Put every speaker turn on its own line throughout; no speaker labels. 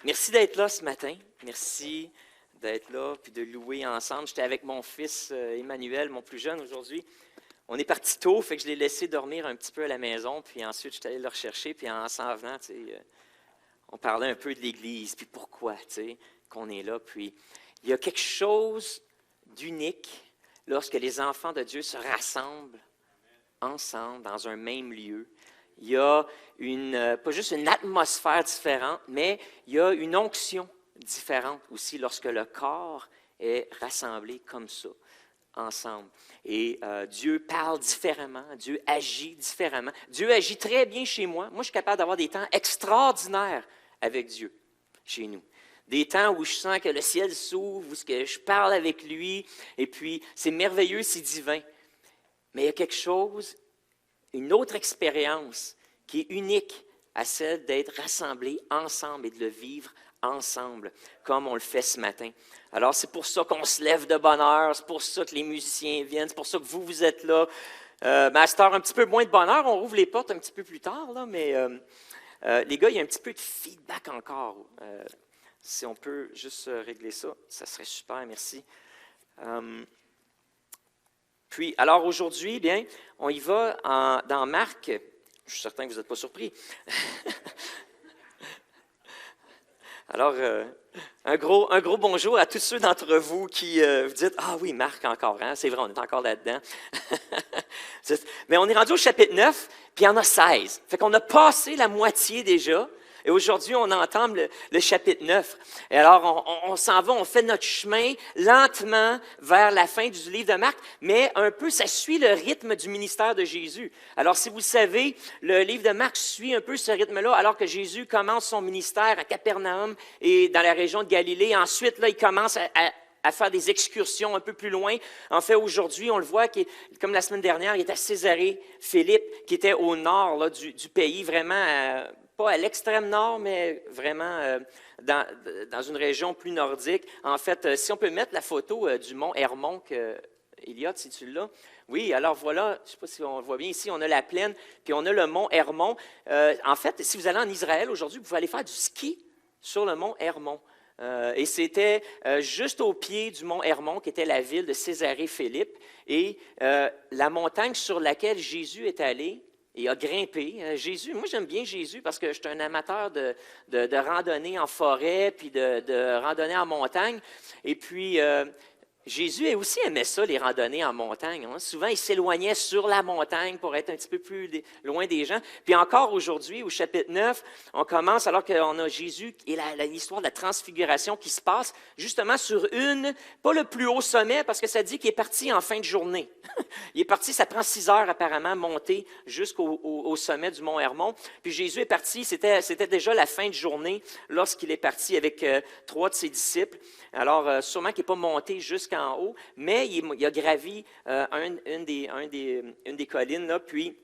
Merci d'être là ce matin. Merci d'être là puis de louer ensemble. J'étais avec mon fils Emmanuel, mon plus jeune aujourd'hui. On est parti tôt, fait que je l'ai laissé dormir un petit peu à la maison, puis ensuite je suis allé le rechercher, puis en s'en venant, on parlait un peu de l'Église, puis pourquoi, qu'on est là. Puis il y a quelque chose d'unique lorsque les enfants de Dieu se rassemblent ensemble dans un même lieu. Il y a pas juste une atmosphère différente, mais il y a une onction différente aussi lorsque le corps est rassemblé comme ça, ensemble. Et Dieu parle différemment, Dieu agit différemment. Dieu agit très bien chez moi. Moi, je suis capable d'avoir des temps extraordinaires avec Dieu, chez nous. Des temps où je sens que le ciel s'ouvre, où je parle avec lui, et puis c'est merveilleux, c'est divin. Mais il y a quelque chose, une autre expérience qui est unique à celle d'être rassemblés ensemble et de le vivre ensemble, comme on le fait ce matin. Alors, c'est pour ça qu'on se lève de bonne heure, c'est pour ça que les musiciens viennent, c'est pour ça que vous êtes là. À cette heure, un petit peu moins de bonne heure, on rouvre les portes un petit peu plus tard, là, mais les gars, il y a un petit peu de feedback encore. Si on peut juste régler ça, ça serait super, merci. Puis, alors aujourd'hui, bien, on y va dans Marc. Je suis certain que vous n'êtes pas surpris. Alors, un gros bonjour à tous ceux d'entre vous qui vous dites « Ah oui, Marc encore, hein? C'est vrai, on est encore là-dedans. » Mais on est rendu au chapitre 9, puis il y en a 16. Fait qu'on a passé la moitié déjà. Et aujourd'hui, on entame le chapitre 9. Et alors, on s'en va, on fait notre chemin lentement vers la fin du livre de Marc, mais un peu, ça suit le rythme du ministère de Jésus. Alors, si vous le savez, le livre de Marc suit un peu ce rythme-là, alors que Jésus commence son ministère à Capernaum et dans la région de Galilée. Ensuite, là, il commence à faire des excursions un peu plus loin. En fait, aujourd'hui, on le voit, comme la semaine dernière, il est à Césarée-Philippe, qui était au nord là, du pays, vraiment pas à l'extrême nord, mais vraiment dans une région plus nordique. En fait, si on peut mettre la photo du mont Hermon, Elliot, si tu l'as. Oui, alors voilà, je ne sais pas si on le voit bien ici, on a la plaine, puis on a le mont Hermon. En fait, si vous allez en Israël aujourd'hui, vous pouvez aller faire du ski sur le mont Hermon. Et c'était juste au pied du mont Hermon, qui était la ville de Césarée-Philippe, et la montagne sur laquelle Jésus est allé et a grimpé. Jésus, moi j'aime bien Jésus parce que je suis un amateur de randonnée en forêt, puis de randonnée en montagne, et puis Jésus aussi aimait ça, les randonnées en montagne. Hein. Souvent, il s'éloignait sur la montagne pour être un petit peu plus loin des gens. Puis encore aujourd'hui, au chapitre 9, on commence alors qu'on a Jésus et l'histoire de la transfiguration qui se passe justement sur pas le plus haut sommet, parce que ça dit qu'il est parti en fin de journée. Il est parti, ça prend 6 heures apparemment, monter jusqu'au sommet du mont Hermon. Puis Jésus est parti, c'était déjà la fin de journée lorsqu'il est parti avec 3 de ses disciples. Alors, sûrement qu'il n'est pas monté jusqu'en haut, mais il a gravi une des collines, là, puis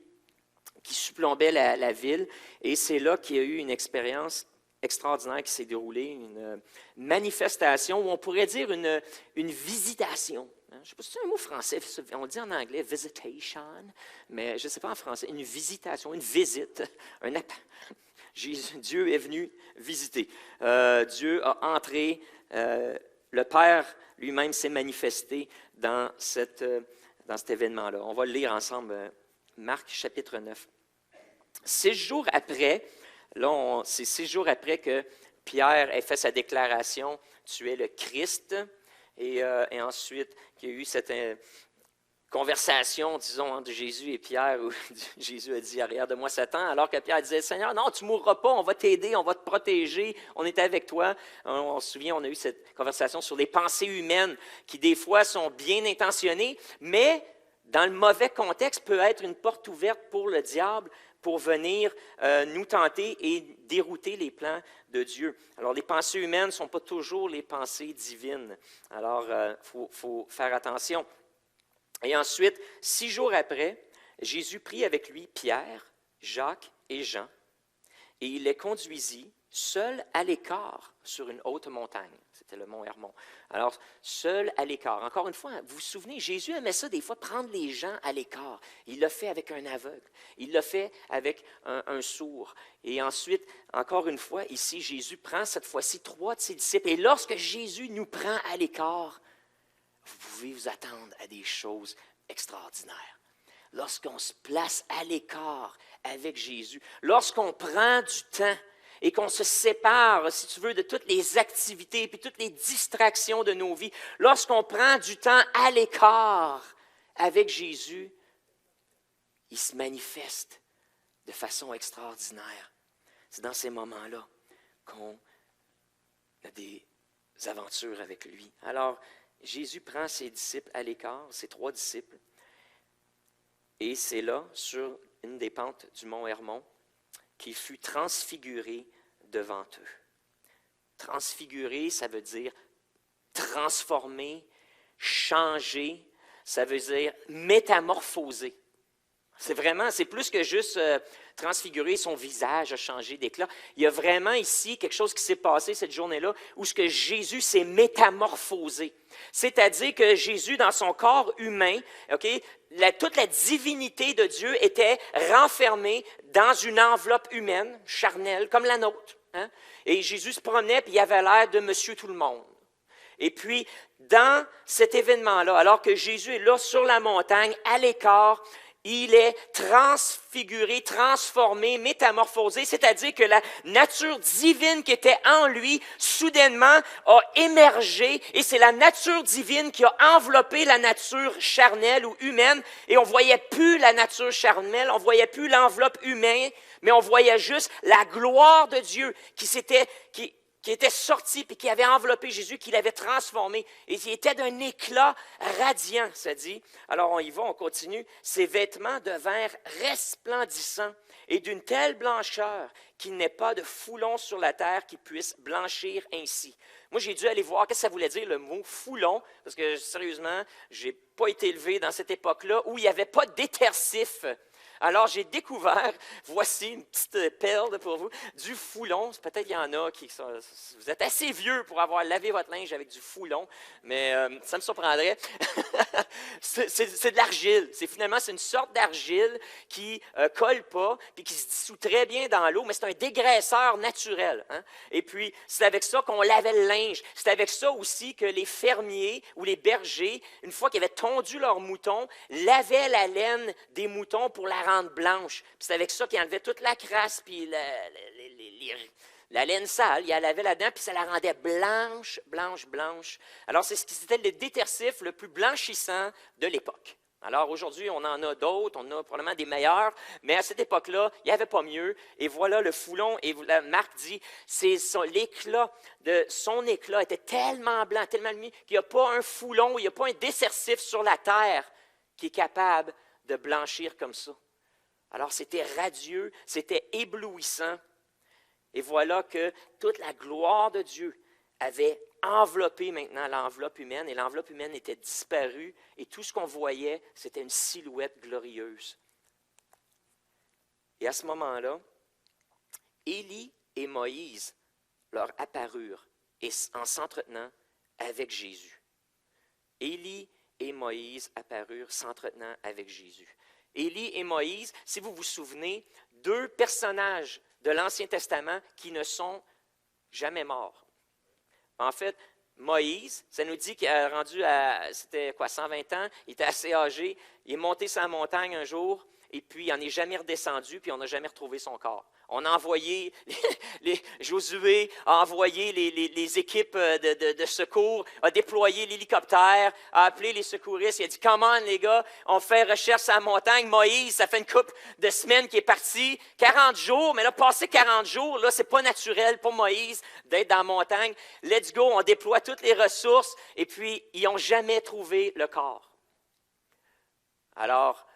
qui surplombait la ville. Et c'est là qu'il y a eu une expérience extraordinaire qui s'est déroulée, une manifestation, ou on pourrait dire une visitation. Je ne sais pas si c'est un mot français, on dit en anglais « visitation », mais je ne sais pas en français, une visitation, une visite, Dieu est venu visiter. Dieu a entré, le Père lui-même s'est manifesté dans cet événement-là. On va le lire ensemble, Marc chapitre 9. 6 jours après, c'est 6 jours après que Pierre ait fait sa déclaration « Tu es le Christ », et ensuite qu'il y a eu cette conversation, disons, entre Jésus et Pierre, où Jésus a dit « Arrière de moi, Satan », alors que Pierre disait « Seigneur, non, tu ne mourras pas, on va t'aider, on va te protéger, on est avec toi ». On se souvient, on a eu cette conversation sur les pensées humaines qui, des fois, sont bien intentionnées, mais dans le mauvais contexte, peut être une porte ouverte pour le diable pour venir nous tenter et dérouter les plans de Dieu. Alors, les pensées humaines ne sont pas toujours les pensées divines. Alors, faut faire attention. Et ensuite, 6 jours après, Jésus prit avec lui Pierre, Jacques et Jean, et il les conduisit seuls à l'écart sur une haute montagne. C'est C'était le mont Hermon. Alors, seul à l'écart. Encore une fois, vous vous souvenez, Jésus aimait ça des fois, prendre les gens à l'écart. Il l'a fait avec un aveugle. Il l'a fait avec un sourd. Et ensuite, encore une fois, ici, Jésus prend cette fois-ci 3 de ses disciples. Et lorsque Jésus nous prend à l'écart, vous pouvez vous attendre à des choses extraordinaires. Lorsqu'on se place à l'écart avec Jésus, lorsqu'on prend du temps et qu'on se sépare, si tu veux, de toutes les activités et toutes les distractions de nos vies, lorsqu'on prend du temps à l'écart avec Jésus, il se manifeste de façon extraordinaire. C'est dans ces moments-là qu'on a des aventures avec lui. Alors, Jésus prend ses disciples à l'écart, ses 3 disciples, et c'est là, sur une des pentes du mont Hermon, qu'il fut transfiguré devant eux. Transfiguré, ça veut dire transformé, changé, ça veut dire métamorphosé. C'est plus que juste transfigurer, son visage a changé d'éclat. Il y a vraiment ici quelque chose qui s'est passé cette journée-là où ce que Jésus s'est métamorphosé. C'est-à-dire que Jésus, dans son corps humain, toute la divinité de Dieu était renfermée dans une enveloppe humaine, charnelle, comme la nôtre. Hein? Et Jésus se promenait, puis il avait l'air de monsieur tout le monde. Et puis, dans cet événement-là, alors que Jésus est là sur la montagne, à l'écart, il est transfiguré, transformé, métamorphosé, c'est-à-dire que la nature divine qui était en lui, soudainement, a émergé, et c'est la nature divine qui a enveloppé la nature charnelle ou humaine, et on voyait plus la nature charnelle, on voyait plus l'enveloppe humaine, mais on voyait juste la gloire de Dieu qui était sorti puis qui avait enveloppé Jésus, qui l'avait transformé. Et il était d'un éclat radiant, ça dit. Alors on y va, on continue. Ses vêtements devinrent resplendissants et d'une telle blancheur qu'il n'est pas de foulon sur la terre qui puisse blanchir ainsi. Moi, j'ai dû aller voir qu'est-ce que ça voulait dire le mot foulon, parce que sérieusement, je n'ai pas été élevé dans cette époque-là où il n'y avait pas d'étersif. Alors, j'ai découvert, voici une petite perle pour vous, du foulon. Peut-être qu'il y en a qui sont, vous êtes assez vieux pour avoir lavé votre linge avec du foulon, mais ça me surprendrait. c'est de l'argile. Finalement, c'est une sorte d'argile qui colle pas, puis qui se dissout très bien dans l'eau, mais c'est un dégraisseur naturel. Hein? Et puis, c'est avec ça qu'on lavait le linge. C'est avec ça aussi que les fermiers ou les bergers, une fois qu'ils avaient tondu leurs moutons, lavaient la laine des moutons pour la rendre blanche. Puis c'est avec ça qu'ils enlevaient toute la crasse, puis la laine sale, ils la lavaient là-dedans, puis ça la rendait blanche, blanche, blanche. Alors, c'est ce qui était le détersif le plus blanchissant de l'époque. Alors, aujourd'hui, on en a d'autres, on a probablement des meilleurs, mais à cette époque-là, il n'y avait pas mieux. Et voilà le foulon, et la Marc dit, son éclat était tellement blanc, tellement lumineux, qu'il n'y a pas un foulon, il n'y a pas un détersif sur la terre qui est capable de blanchir comme ça. Alors, c'était radieux, c'était éblouissant. Et voilà que toute la gloire de Dieu avait enveloppé maintenant l'enveloppe humaine, et l'enveloppe humaine était disparue, et tout ce qu'on voyait, c'était une silhouette glorieuse. Et à ce moment-là, Élie et Moïse leur apparurent en s'entretenant avec Jésus. Élie et Moïse apparurent s'entretenant avec Jésus. Élie et Moïse, si vous vous souvenez, 2 personnages de l'Ancien Testament qui ne sont jamais morts. En fait, Moïse, ça nous dit qu'il est rendu à, 120 ans, il était assez âgé, il est monté sur la montagne un jour, et puis il n'en est jamais redescendu, puis on n'a jamais retrouvé son corps. On a envoyé, Josué a envoyé les équipes de secours, a déployé l'hélicoptère, a appelé les secouristes, il a dit « Come on les gars, on fait recherche à la montagne. » Moïse, ça fait une couple de semaines qu'il est parti, 40 jours, mais là, passé 40 jours, là, c'est pas naturel pour Moïse d'être dans la montagne. Let's go, on déploie toutes les ressources, et puis ils n'ont jamais trouvé le corps. Alors,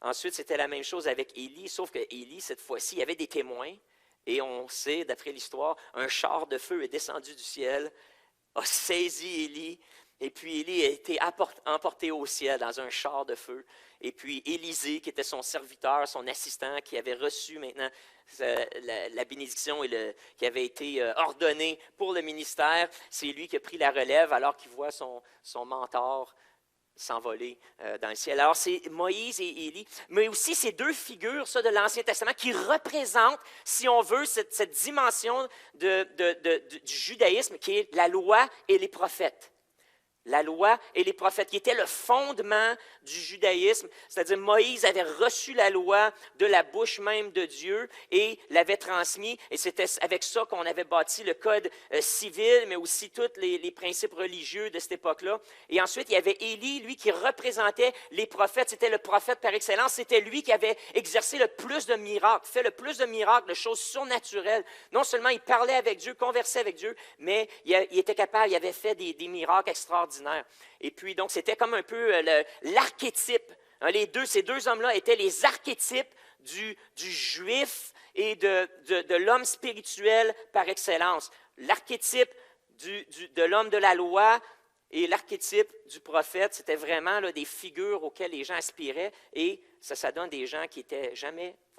ensuite, c'était la même chose avec Élie, sauf que Élie, cette fois-ci, il y avait des témoins, et on sait, d'après l'histoire, un char de feu est descendu du ciel, a saisi Élie, Et puis Élie a été emporté au ciel dans un char de feu. Et puis Élisée, qui était son serviteur, son assistant, qui avait reçu maintenant la bénédiction et qui avait été ordonné pour le ministère, c'est lui qui a pris la relève alors qu'il voit son mentor s'envoler dans le ciel. Alors, c'est Moïse et Élie, mais aussi ces deux figures ça, de l'Ancien Testament qui représentent, si on veut, cette dimension du judaïsme qui est la loi et les prophètes. La loi et les prophètes, qui étaient le fondement du judaïsme, c'est-à-dire Moïse avait reçu la loi de la bouche même de Dieu et l'avait transmis, et c'était avec ça qu'on avait bâti le code civil, mais aussi tous les principes religieux de cette époque-là. Et ensuite, il y avait Élie, lui, qui représentait les prophètes, c'était le prophète par excellence, c'était lui qui avait exercé le plus de miracles, fait le plus de miracles, de choses surnaturelles. Non seulement il parlait avec Dieu, conversait avec Dieu, mais il était capable, il avait fait des miracles extraordinaires. Et puis, donc, c'était comme un peu l'archétype. Ces deux hommes-là étaient les archétypes du juif et de l'homme spirituel par excellence. L'archétype de l'homme de la loi et l'archétype du prophète, c'était vraiment là, des figures auxquelles les gens aspiraient. Et ça donne des gens qui étaient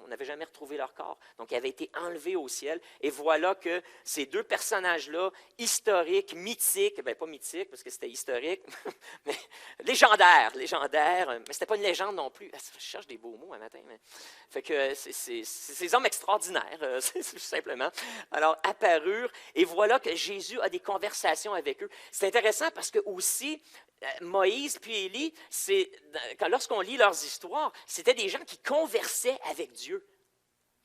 on n'avait jamais retrouvé leur corps. Donc, ils avaient été enlevés au ciel. Et voilà que ces deux personnages-là, historiques, mythiques, bien pas mythiques parce que c'était historique, mais légendaires, mais c'était pas une légende non plus. Je cherche des beaux mots un matin. Mais... Fait que c'est ces hommes extraordinaires, simplement. Alors, apparurent, et voilà que Jésus a des conversations avec eux. C'est intéressant parce que aussi, Moïse puis Élie, lorsqu'on lit leurs histoires, c'était des gens qui conversaient avec Dieu.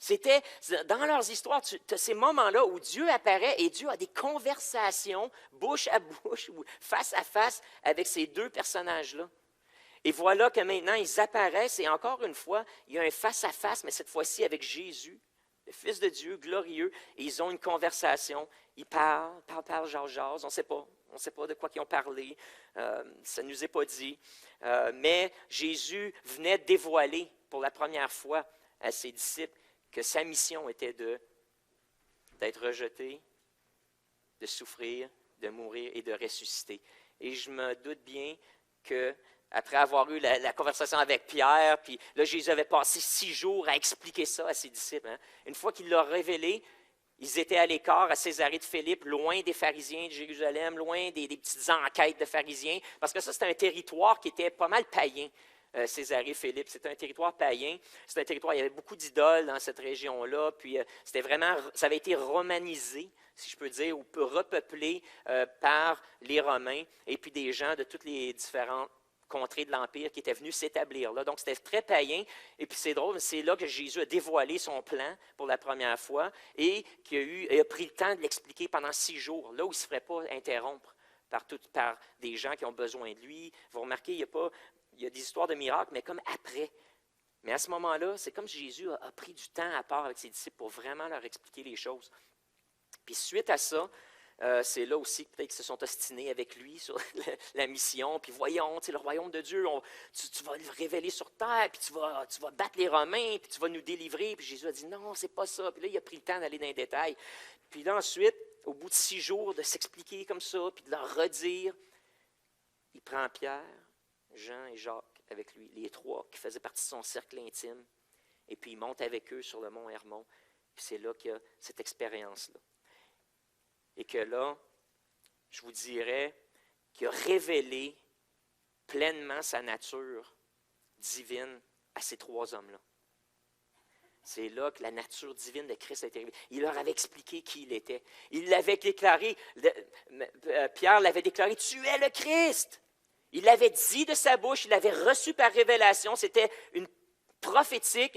C'était dans leurs histoires, tu as ces moments-là où Dieu apparaît et Dieu a des conversations bouche à bouche ou face à face avec ces deux personnages-là. Et voilà que maintenant, ils apparaissent et encore une fois, il y a un face-à-face, mais cette fois-ci avec Jésus, le Fils de Dieu, glorieux, et ils ont une conversation. Ils parlent, jasent, on ne sait pas. On ne sait pas de quoi ils ont parlé, ça ne nous est pas dit. Mais Jésus venait dévoiler pour la première fois à ses disciples que sa mission était d'être rejeté, de souffrir, de mourir et de ressusciter. Et je me doute bien qu'après avoir eu la conversation avec Pierre, puis là, Jésus avait passé 6 jours à expliquer ça à ses disciples. Hein. Une fois qu'il l'a révélé, ils étaient à l'écart à Césarée de Philippe, loin des pharisiens de Jérusalem, loin des petites enquêtes de pharisiens, parce que ça, c'était un territoire qui était pas mal païen, Césarée Philippe. C'était un territoire païen. C'était un territoire, il y avait beaucoup d'idoles dans cette région-là, puis c'était vraiment, ça avait été romanisé, si je peux dire, ou repeuplé par les Romains, et puis des gens de toutes les différentes contrées de l'Empire qui étaient venus s'établir là. Donc, c'était très païen. Et puis, c'est drôle, c'est là que Jésus a dévoilé son plan pour la première fois et qu'il a pris le temps de l'expliquer pendant 6 jours, là où il ne se ferait pas interrompre par des gens qui ont besoin de lui. Vous remarquez, il y a des histoires de miracles, mais comme après. Mais à ce moment-là, c'est comme si Jésus a pris du temps à part avec ses disciples pour vraiment leur expliquer les choses. Puis, suite à ça, c'est là aussi que peut-être qu'ils se sont ostinés avec lui sur la mission. Puis voyons, le royaume de Dieu, tu vas le révéler sur terre, puis tu vas battre les Romains, puis tu vas nous délivrer. Puis Jésus a dit non, c'est pas ça. Puis là, il a pris le temps d'aller dans les détails. Puis là, ensuite, au bout de 6 jours, de s'expliquer comme ça, puis de leur redire, il prend Pierre, Jean et Jacques avec lui, les 3 qui faisaient partie de son cercle intime. Et puis il monte avec eux sur le mont Hermon. Puis c'est là qu'il y a cette expérience-là. Et que là, je vous dirais qu'il a révélé pleinement sa nature divine à ces 3 hommes-là. C'est là que la nature divine de Christ a été révélée. Il leur avait expliqué qui il était. Il l'avait déclaré, Pierre l'avait déclaré, « Tu es le Christ ». Il l'avait dit de sa bouche, il l'avait reçu par révélation. C'était une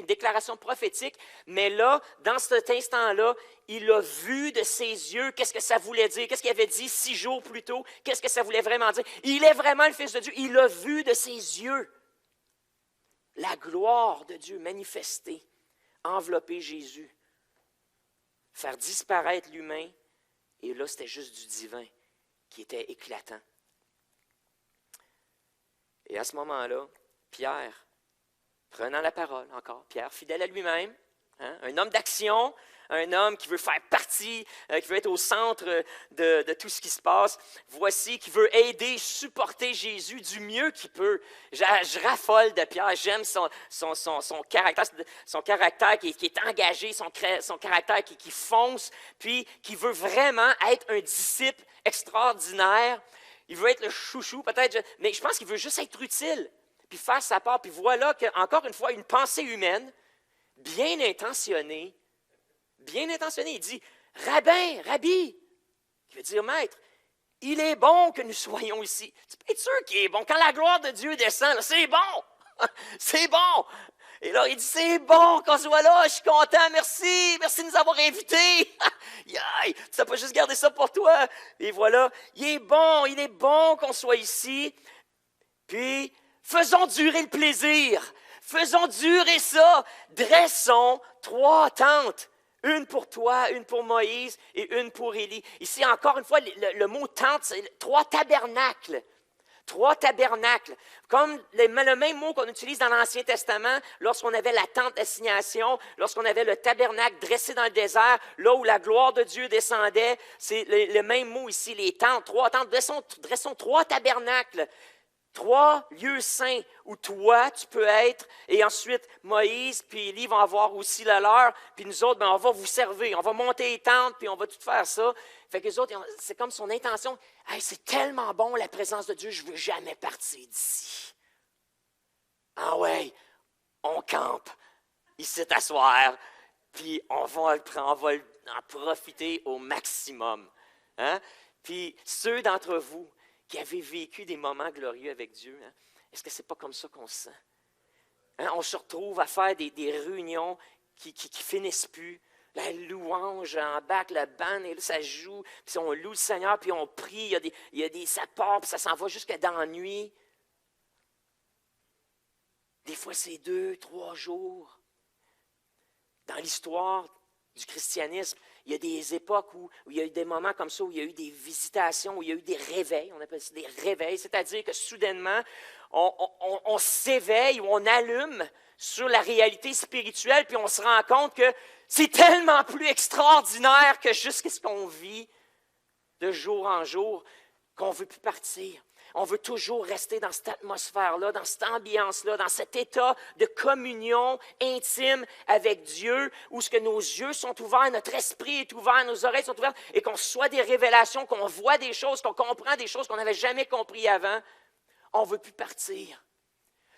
déclaration prophétique, mais là, dans cet instant-là, il a vu de ses yeux qu'est-ce que ça voulait dire, qu'est-ce qu'il avait dit 6 jours plus tôt, qu'est-ce que ça voulait vraiment dire. Il est vraiment le Fils de Dieu, il a vu de ses yeux la gloire de Dieu manifestée, envelopper Jésus, faire disparaître l'humain, et là, c'était juste du divin qui était éclatant. Et à ce moment-là, Pierre, prenant la parole encore, Pierre, fidèle à lui-même, hein, un homme d'action, un homme qui veut faire partie, qui veut être au centre de tout ce qui se passe. Voici, qui veut aider, supporter Jésus du mieux qu'il peut. Je raffole de Pierre, j'aime son caractère qui est engagé, son caractère qui fonce, puis qui veut vraiment être un disciple extraordinaire. Il veut être le chouchou peut-être, mais je pense qu'il veut juste être utile, puis faire sa part. Puis voilà qu'encore une fois, une pensée humaine, bien intentionnée, il dit « Rabbin, Rabbi », qui veut dire « Maître, il est bon que nous soyons ici. » Tu peux être sûr qu'il est bon. Quand la gloire de Dieu descend, là, c'est bon, c'est bon. Et là, il dit, c'est bon qu'on soit là, je suis content, merci de nous avoir invités. Tu n'as pas juste gardé ça pour toi. Et voilà, il est bon qu'on soit ici. Puis, faisons durer le plaisir, faisons durer ça. Dressons 3 tentes, une pour toi, une pour Moïse et une pour Élie. Ici, encore une fois, le mot tente, c'est 3 tabernacles. 3 tabernacles, comme le même mot qu'on utilise dans l'Ancien Testament, lorsqu'on avait la tente d'assignation, lorsqu'on avait le tabernacle dressé dans le désert, là où la gloire de Dieu descendait, c'est le même mot ici, les tentes, 3 tentes, dressons 3 tabernacles, 3 lieux saints où toi, tu peux être, et ensuite Moïse puis Élie vont avoir aussi le leur, puis nous autres, on va vous servir, on va monter les tentes, puis on va tout faire ça. Fait que les autres, c'est comme son intention, hey, c'est tellement bon la présence de Dieu, je ne veux jamais partir d'ici. Ah ouais, on campe, ici t'asseoir, puis on va en profiter au maximum. Hein? Puis ceux d'entre vous qui avez vécu des moments glorieux avec Dieu, hein, est-ce que ce n'est pas comme ça qu'on se sent? Hein, on se retrouve à faire des réunions qui finissent plus. La louange embarque, le band, et là, ça joue, puis on loue le Seigneur, puis on prie, ça part, puis ça s'en va jusqu'à dans la nuit. Des fois, c'est 2, 3 jours. Dans l'histoire du christianisme, il y a des époques où il y a eu des moments comme ça, où il y a eu des visitations, où il y a eu des réveils, on appelle ça des réveils, c'est-à-dire que soudainement, on s'éveille ou on allume sur la réalité spirituelle, puis on se rend compte que c'est tellement plus extraordinaire que juste ce qu'on vit de jour en jour, qu'on ne veut plus partir. On veut toujours rester dans cette atmosphère-là, dans cette ambiance-là, dans cet état de communion intime avec Dieu, où ce que nos yeux sont ouverts, notre esprit est ouvert, nos oreilles sont ouvertes, et qu'on soit des révélations, qu'on voit des choses, qu'on comprend des choses qu'on n'avait jamais compris avant. On ne veut plus partir.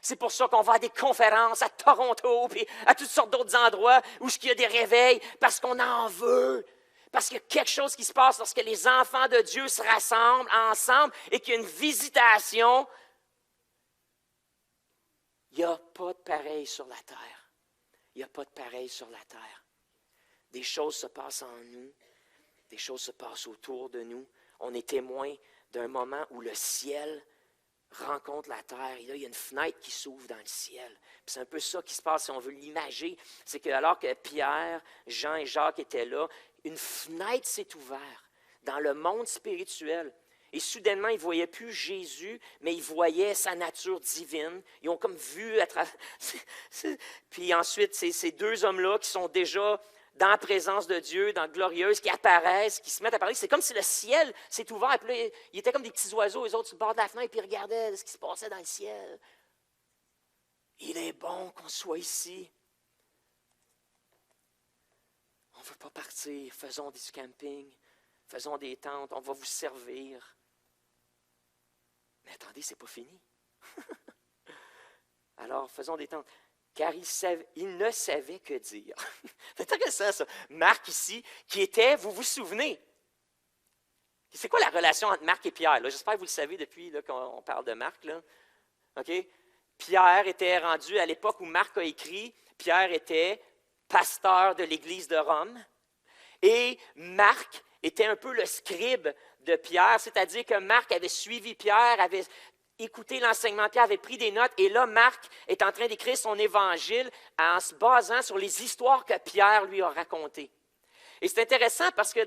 C'est pour ça qu'on va à des conférences à Toronto, puis à toutes sortes d'autres endroits où il y a des réveils, parce qu'on en veut. Parce qu'il y a quelque chose qui se passe lorsque les enfants de Dieu se rassemblent ensemble et qu'il y a une visitation. Il n'y a pas de pareil sur la terre. Il n'y a pas de pareil sur la terre. Des choses se passent en nous. Des choses se passent autour de nous. On est témoin d'un moment où le ciel rencontre la terre. Et là, il y a une fenêtre qui s'ouvre dans le ciel. Puis c'est un peu ça qui se passe, si on veut l'imager. C'est que alors que Pierre, Jean et Jacques étaient là, une fenêtre s'est ouverte dans le monde spirituel. Et soudainement, ils ne voyaient plus Jésus, mais ils voyaient sa nature divine. Ils ont comme vu à travers... Puis ensuite, ces 2 hommes-là qui sont déjà dans la présence de Dieu, dans la glorieuse, qui apparaissent, qui se mettent à parler. C'est comme si le ciel s'est ouvert. Et puis là, ils étaient comme des petits oiseaux, les autres, sur le bord de la fenêtre, puis ils regardaient ce qui se passait dans le ciel. Il est bon qu'on soit ici. On ne veut pas partir. Faisons du camping. Faisons des tentes. On va vous servir. Mais attendez, ce n'est pas fini. Alors, faisons des tentes. Car il ne savait que dire. C'est intéressant, ça. Marc, ici, qui était, vous vous souvenez, c'est quoi la relation entre Marc et Pierre? Là, j'espère que vous le savez depuis là, qu'on parle de Marc. Là. OK? Pierre était rendu à l'époque où Marc a écrit. Pierre était pasteur de l'Église de Rome. Et Marc était un peu le scribe de Pierre, c'est-à-dire que Marc avait suivi Pierre, avait écouté l'enseignement de Pierre, avait pris des notes. Et là, Marc est en train d'écrire son évangile en se basant sur les histoires que Pierre lui a racontées. Et c'est intéressant parce que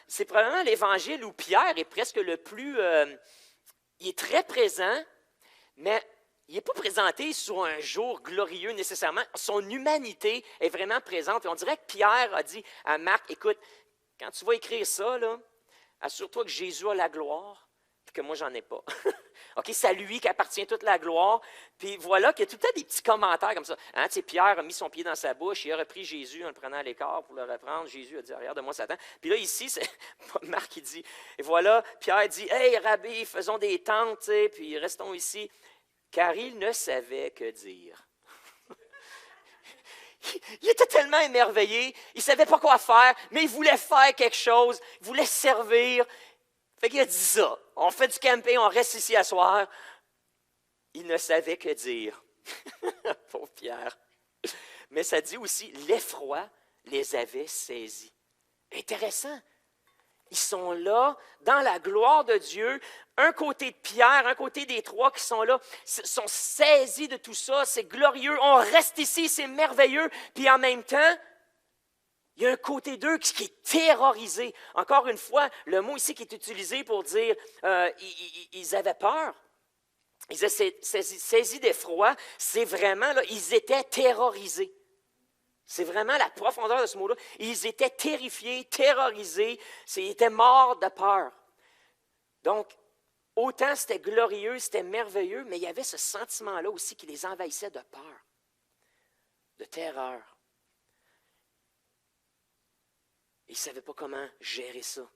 c'est probablement l'évangile où Pierre est presque le plus... il est très présent, mais il n'est pas présenté sur un jour glorieux nécessairement. Son humanité est vraiment présente. Et on dirait que Pierre a dit à Marc, écoute, quand tu vas écrire ça, là, assure-toi que Jésus a la gloire, puis que moi, j'en ai pas. OK, c'est à lui qu'appartient toute la gloire. Puis voilà qu'il y a tout le temps des petits commentaires comme ça. Hein, tu sais, Pierre a mis son pied dans sa bouche, il a repris Jésus en le prenant à l'écart pour le reprendre. Jésus a dit, regarde-moi Satan. Puis là, ici, c'est Marc qui dit, et voilà, Pierre dit, hey, Rabbi, faisons des tentes, tu sais, puis restons ici. Car il ne savait que dire. Il était tellement émerveillé, il ne savait pas quoi faire, mais il voulait faire quelque chose, il voulait servir. Fait qu'il a dit ça. On fait du camping, on reste ici à soir. Il ne savait que dire. Pauvre Pierre. Mais ça dit aussi, l'effroi les avait saisis. Intéressant. Ils sont là, dans la gloire de Dieu. Un côté de Pierre, un côté des trois qui sont là, sont saisis de tout ça. C'est glorieux. On reste ici, c'est merveilleux. Puis en même temps, il y a un côté d'eux qui est terrorisé. Encore une fois, le mot ici qui est utilisé pour dire ils avaient peur. Ils étaient saisis d'effroi. C'est vraiment, là, ils étaient terrorisés. C'est vraiment la profondeur de ce mot-là. Ils étaient terrifiés, terrorisés, ils étaient morts de peur. Donc, autant c'était glorieux, c'était merveilleux, mais il y avait ce sentiment-là aussi qui les envahissait de peur, de terreur. Ils ne savaient pas comment gérer ça.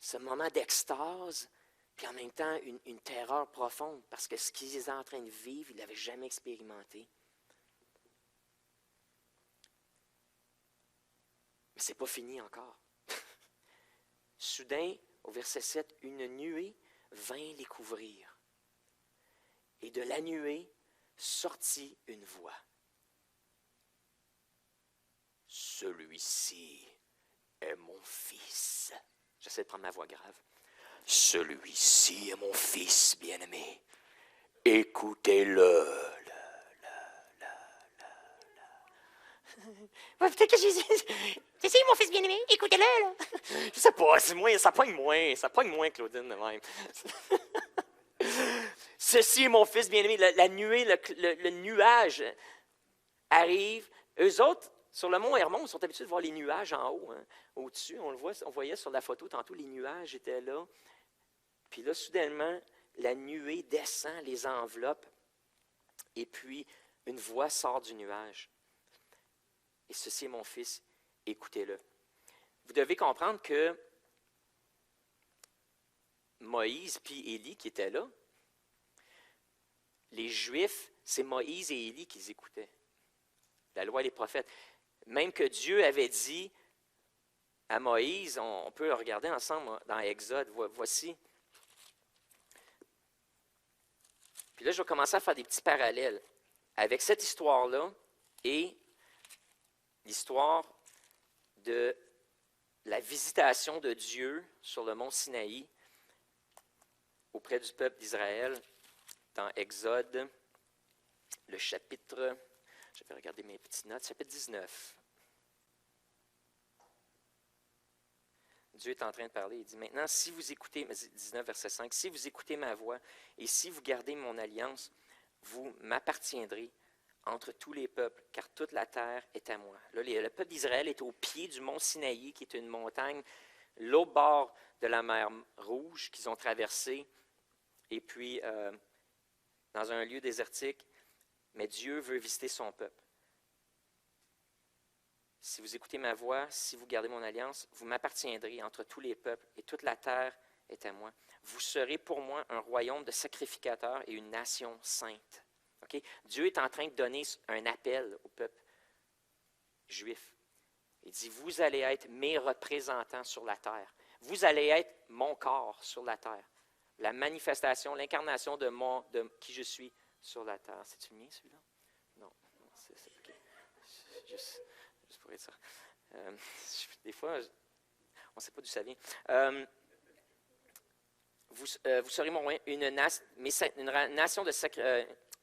Ce moment d'extase, puis en même temps une terreur profonde, parce que ce qu'ils étaient en train de vivre, ils ne l'avaient jamais expérimenté. Mais ce n'est pas fini encore. Soudain, au verset 7, une nuée vint les couvrir. Et de la nuée sortit une voix. Celui-ci est mon fils. J'essaie de prendre ma voix grave. Celui-ci est mon fils bien-aimé. Écoutez-le. Ouais, peut-être que Jésus. C'est mon fils bien-aimé, écoutez-le, là. Je sais pas, c'est moins, ça pogne moins, Claudine, de même. Ceci est mon fils bien-aimé. La nuée, le nuage arrive. Eux autres, sur le mont Hermon, ils sont habitués de voir les nuages en haut, hein, au-dessus. On voyait sur la photo tantôt, les nuages étaient là. Puis là, soudainement, la nuée descend, les enveloppe, et puis une voix sort du nuage. Et ceci est mon fils, écoutez-le. Vous devez comprendre que Moïse puis Élie qui étaient là, les Juifs, c'est Moïse et Élie qu'ils écoutaient. La loi et les prophètes. Même que Dieu avait dit à Moïse, on peut regarder ensemble dans Exode, voici. Puis là, je vais commencer à faire des petits parallèles avec cette histoire-là et l'histoire de la visitation de Dieu sur le mont Sinaï auprès du peuple d'Israël dans Exode, le chapitre, je vais regarder mes petites notes, chapitre 19. Dieu est en train de parler, il dit, maintenant, si vous écoutez, 19 verset 5, si vous écoutez ma voix et si vous gardez mon alliance, vous m'appartiendrez entre tous les peuples, car toute la terre est à moi. Là, le peuple d'Israël est au pied du mont Sinaï, qui est une montagne, l'autre bord de la mer Rouge qu'ils ont traversée, et puis dans un lieu désertique, mais Dieu veut visiter son peuple. Si vous écoutez ma voix, si vous gardez mon alliance, vous m'appartiendrez entre tous les peuples, et toute la terre est à moi. Vous serez pour moi un royaume de sacrificateurs et une nation sainte. Okay? Dieu est en train de donner un appel au peuple juif. Il dit, vous allez être mes représentants sur la terre. Vous allez être mon corps sur la terre. La manifestation, l'incarnation de qui je suis sur la terre. C'est-tu le mien, celui-là? Non, c'est OK. Juste pour être sûr. Des fois, on ne sait pas d'où ça vient. Vous serez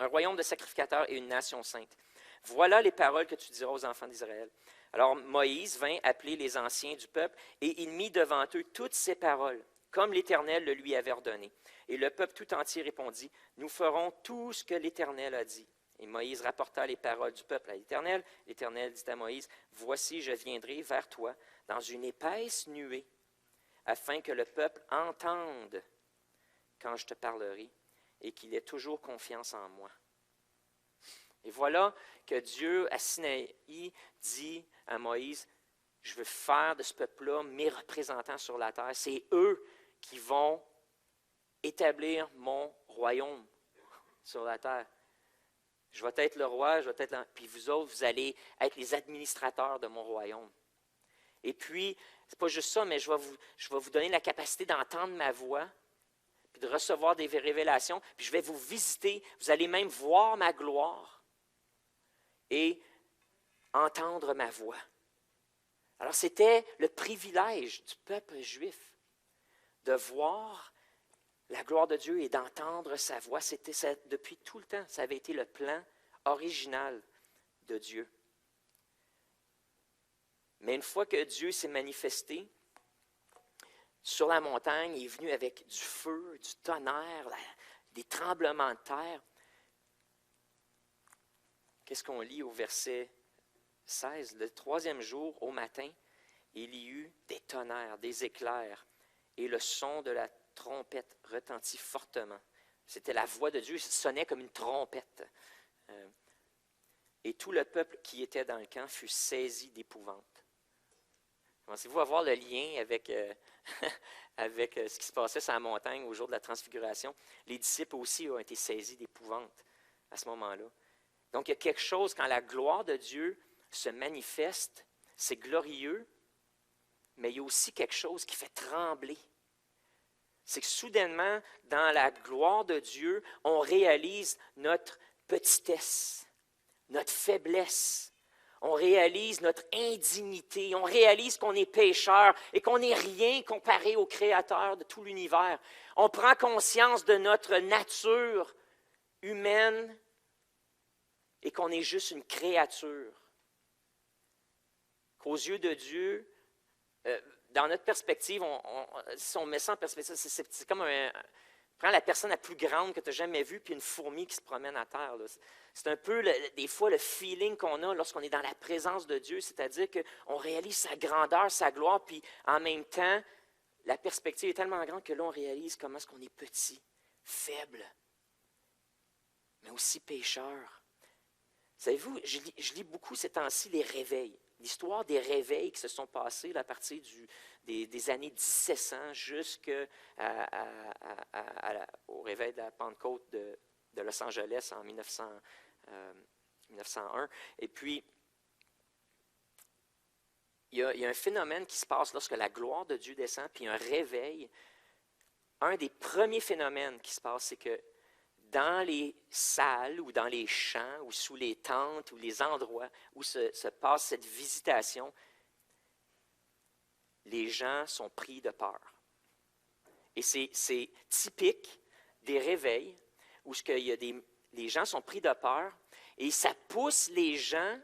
un royaume de sacrificateurs et une nation sainte. Voilà les paroles que tu diras aux enfants d'Israël. Alors Moïse vint appeler les anciens du peuple et il mit devant eux toutes ces paroles, comme l'Éternel le lui avait ordonné. Et le peuple tout entier répondit, « Nous ferons tout ce que l'Éternel a dit. » Et Moïse rapporta les paroles du peuple à l'Éternel. L'Éternel dit à Moïse, « Voici, je viendrai vers toi dans une épaisse nuée, afin que le peuple entende quand je te parlerai et qu'il ait toujours confiance en moi. » Et voilà que Dieu, à Sinaï, dit à Moïse, « Je veux faire de ce peuple-là mes représentants sur la terre. C'est eux qui vont établir mon royaume sur la terre. Je vais être le roi, puis vous autres, vous allez être les administrateurs de mon royaume. Et puis, c'est pas juste ça, mais je vais vous donner la capacité d'entendre ma voix, puis de recevoir des révélations, puis je vais vous visiter, vous allez même voir ma gloire et entendre ma voix. » Alors, c'était le privilège du peuple juif de voir la gloire de Dieu et d'entendre sa voix. C'était ça, depuis tout le temps, ça avait été le plan original de Dieu. Mais une fois que Dieu s'est manifesté sur la montagne, il est venu avec du feu, du tonnerre, des tremblements de terre. Qu'est-ce qu'on lit au verset 16? Le 3e jour, au matin, il y eut des tonnerres, des éclairs, et le son de la trompette retentit fortement. C'était la voix de Dieu, ça sonnait comme une trompette. Et tout le peuple qui était dans le camp fut saisi d'épouvante. Commencez-vous à voir le lien avec, avec ce qui se passait sur la montagne au jour de la transfiguration? Les disciples aussi ont été saisis d'épouvante à ce moment-là. Donc, il y a quelque chose, quand la gloire de Dieu se manifeste, c'est glorieux, mais il y a aussi quelque chose qui fait trembler. C'est que soudainement, dans la gloire de Dieu, on réalise notre petitesse, notre faiblesse. On réalise notre indignité, on réalise qu'on est pécheur et qu'on n'est rien comparé au Créateur de tout l'univers. On prend conscience de notre nature humaine et qu'on est juste une créature. Qu'aux yeux de Dieu, dans notre perspective, si on met ça en perspective, c'est comme prends la personne la plus grande que tu as jamais vue, puis une fourmi qui se promène à terre. Là. C'est un peu, des fois, le feeling qu'on a lorsqu'on est dans la présence de Dieu, c'est-à-dire qu'on réalise sa grandeur, sa gloire, puis en même temps, la perspective est tellement grande que là, on réalise comment est-ce qu'on est petit, faible, mais aussi pécheur. Savez-vous, je lis beaucoup ces temps-ci les réveils. L'histoire des réveils qui se sont passés là, à partir des années 1700 jusqu'au réveil de la Pentecôte de Los Angeles en 1901. Et puis, il y a un phénomène qui se passe lorsque la gloire de Dieu descend, puis un réveil. Un des premiers phénomènes qui se passe, c'est que dans les salles ou dans les champs ou sous les tentes ou les endroits où se passe cette visitation, les gens sont pris de peur. Et c'est typique des réveils où les gens sont pris de peur et ça pousse les gens.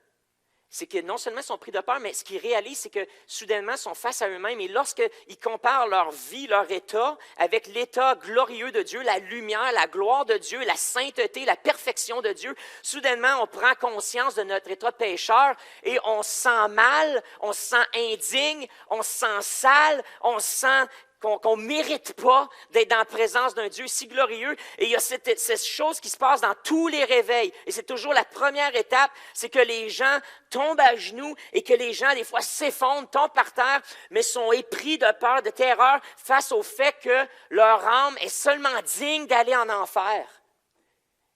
C'est que non seulement ils sont pris de peur, mais ce qu'ils réalisent, c'est que soudainement, ils sont face à eux-mêmes. Et lorsqu'ils comparent leur vie, leur état, avec l'état glorieux de Dieu, la lumière, la gloire de Dieu, la sainteté, la perfection de Dieu, soudainement, on prend conscience de notre état pécheur et on se sent mal, on se sent indigne, on se sent sale, on se sent qu'on ne mérite pas d'être dans la présence d'un Dieu si glorieux. Et il y a cette chose qui se passe dans tous les réveils. Et c'est toujours la première étape, c'est que les gens tombent à genoux et que les gens, des fois, s'effondrent, tombent par terre, mais sont épris de peur, de terreur face au fait que leur âme est seulement digne d'aller en enfer.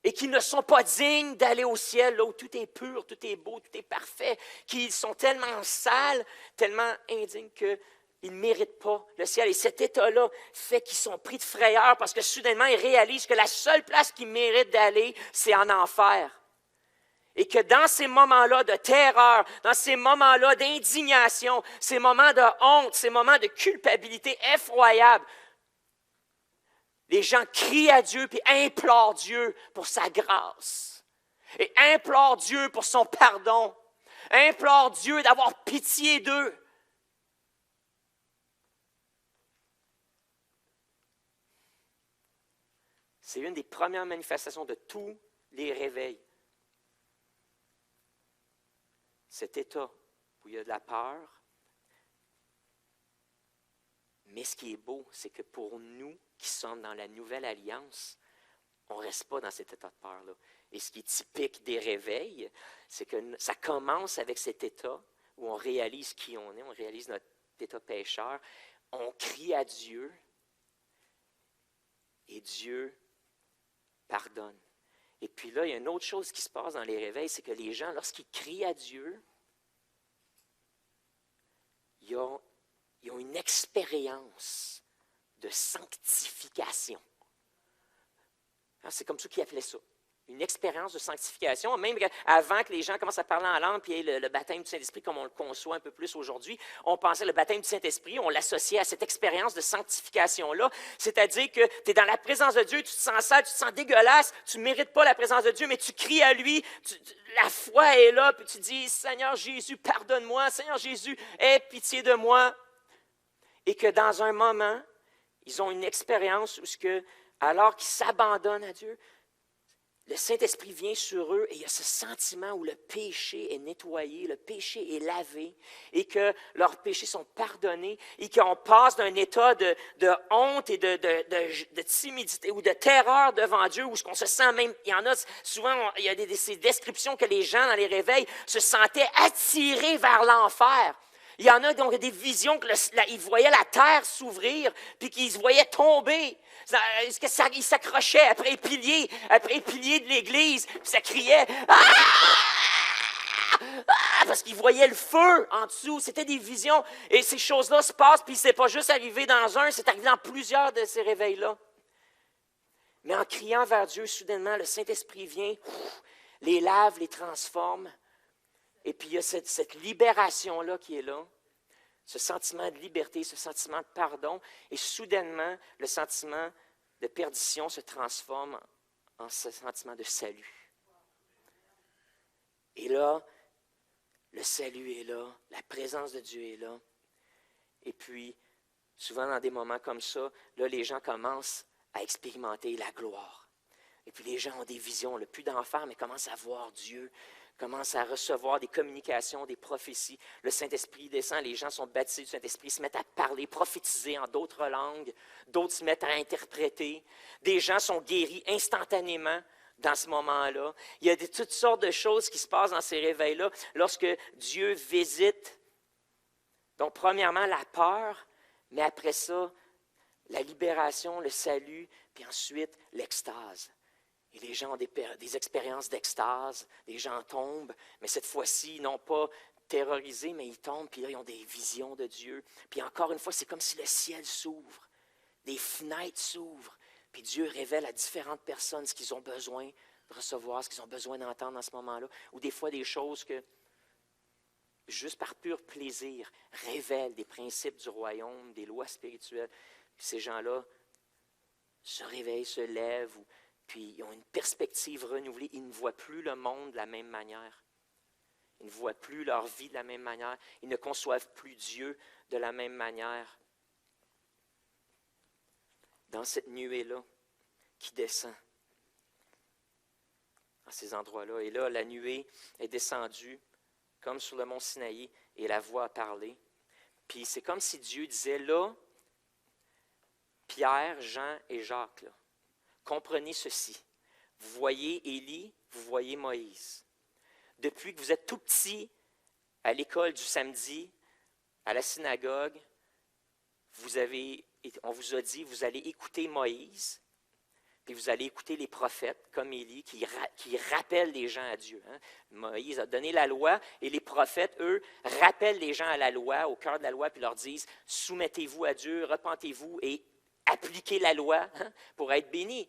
Et qu'ils ne sont pas dignes d'aller au ciel, là où tout est pur, tout est beau, tout est parfait, qu'ils sont tellement sales, tellement indignes qu'ils ne méritent pas le ciel. Et cet état-là fait qu'ils sont pris de frayeur parce que soudainement, ils réalisent que la seule place qu'ils méritent d'aller, c'est en enfer. Et que dans ces moments-là de terreur, dans ces moments-là d'indignation, ces moments de honte, ces moments de culpabilité effroyables, les gens crient à Dieu puis implorent Dieu pour sa grâce. Et implorent Dieu pour son pardon. Implorent Dieu d'avoir pitié d'eux. C'est une des premières manifestations de tous les réveils. Cet état où il y a de la peur. Mais ce qui est beau, c'est que pour nous qui sommes dans la nouvelle alliance, on ne reste pas dans cet état de peur-là. Et ce qui est typique des réveils, c'est que ça commence avec cet état où on réalise qui on est, on réalise notre état pécheur, on crie à Dieu et Dieu pardonne. Et puis là, il y a une autre chose qui se passe dans les réveils, c'est que les gens, lorsqu'ils crient à Dieu, ils ont une expérience de sanctification. C'est comme ça qu'ils appelaient ça. Une expérience de sanctification, même avant que les gens commencent à parler en langue, puis le baptême du Saint-Esprit, comme on le conçoit un peu plus aujourd'hui, on pensait le baptême du Saint-Esprit, on l'associait à cette expérience de sanctification-là, c'est-à-dire que tu es dans la présence de Dieu, tu te sens sale, tu te sens dégueulasse, tu ne mérites pas la présence de Dieu, mais tu cries à lui, la foi est là, puis tu dis, Seigneur Jésus, pardonne-moi, Seigneur Jésus, aie pitié de moi. Et que dans un moment, ils ont une expérience où, alors qu'ils s'abandonnent à Dieu, le Saint-Esprit vient sur eux et il y a ce sentiment où le péché est nettoyé, le péché est lavé et que leurs péchés sont pardonnés et qu'on passe d'un état de honte et de timidité ou de terreur devant Dieu où on se sent même, il y en a souvent, il y a ces descriptions que les gens dans les réveils se sentaient attirés vers l'enfer. Il y en a donc des visions qu'ils voyaient la terre s'ouvrir puis qu'ils se voyaient tomber. Ils s'accrochaient après les piliers de l'église, puis ça criait « Ah! Ah! » parce qu'ils voyaient le feu en dessous. C'était des visions. Et ces choses-là se passent, puis c'est pas juste arrivé dans un, c'est arrivé dans plusieurs de ces réveils-là. Mais en criant vers Dieu, soudainement, le Saint-Esprit vient, les lave, les transforme. Et puis il y a cette libération-là qui est là. Ce sentiment de liberté, ce sentiment de pardon, et soudainement, le sentiment de perdition se transforme en ce sentiment de salut. Et là, le salut est là, la présence de Dieu est là. Et puis, souvent dans des moments comme ça, là, les gens commencent à expérimenter la gloire. Et puis les gens ont des visions, plus d'enfer, mais commencent à voir Dieu, commencent à recevoir des communications, des prophéties. Le Saint-Esprit descend, les gens sont baptisés du Saint-Esprit, se mettent à parler, prophétiser en d'autres langues, d'autres se mettent à interpréter. Des gens sont guéris instantanément dans ce moment-là. Il y a toutes sortes de choses qui se passent dans ces réveils-là lorsque Dieu visite. Donc, premièrement, la peur, mais après ça, la libération, le salut, puis ensuite, l'extase. Et les gens ont des expériences d'extase, les gens tombent, mais cette fois-ci, non pas terrorisés, mais ils tombent, puis là, ils ont des visions de Dieu. Puis encore une fois, c'est comme si le ciel s'ouvre, des fenêtres s'ouvrent, puis Dieu révèle à différentes personnes ce qu'ils ont besoin de recevoir, ce qu'ils ont besoin d'entendre en ce moment-là, ou des fois des choses que, juste par pur plaisir, révèlent des principes du royaume, des lois spirituelles. Puis ces gens-là se réveillent, se lèvent, puis ils ont une perspective renouvelée. Ils ne voient plus le monde de la même manière. Ils ne voient plus leur vie de la même manière. Ils ne conçoivent plus Dieu de la même manière. Dans cette nuée-là qui descend, à ces endroits-là. Et là, la nuée est descendue comme sur le mont Sinaï et la voix a parlé. Puis c'est comme si Dieu disait, là, Pierre, Jean et Jacques, là, comprenez ceci. Vous voyez Élie, vous voyez Moïse. Depuis que vous êtes tout petit, à l'école du samedi, à la synagogue, on vous a dit, vous allez écouter Moïse, puis vous allez écouter les prophètes comme Élie qui rappellent les gens à Dieu. Hein? Moïse a donné la loi et les prophètes, eux, rappellent les gens à la loi, au cœur de la loi, puis leur disent, soumettez-vous à Dieu, repentez-vous et appliquez la loi pour être bénis.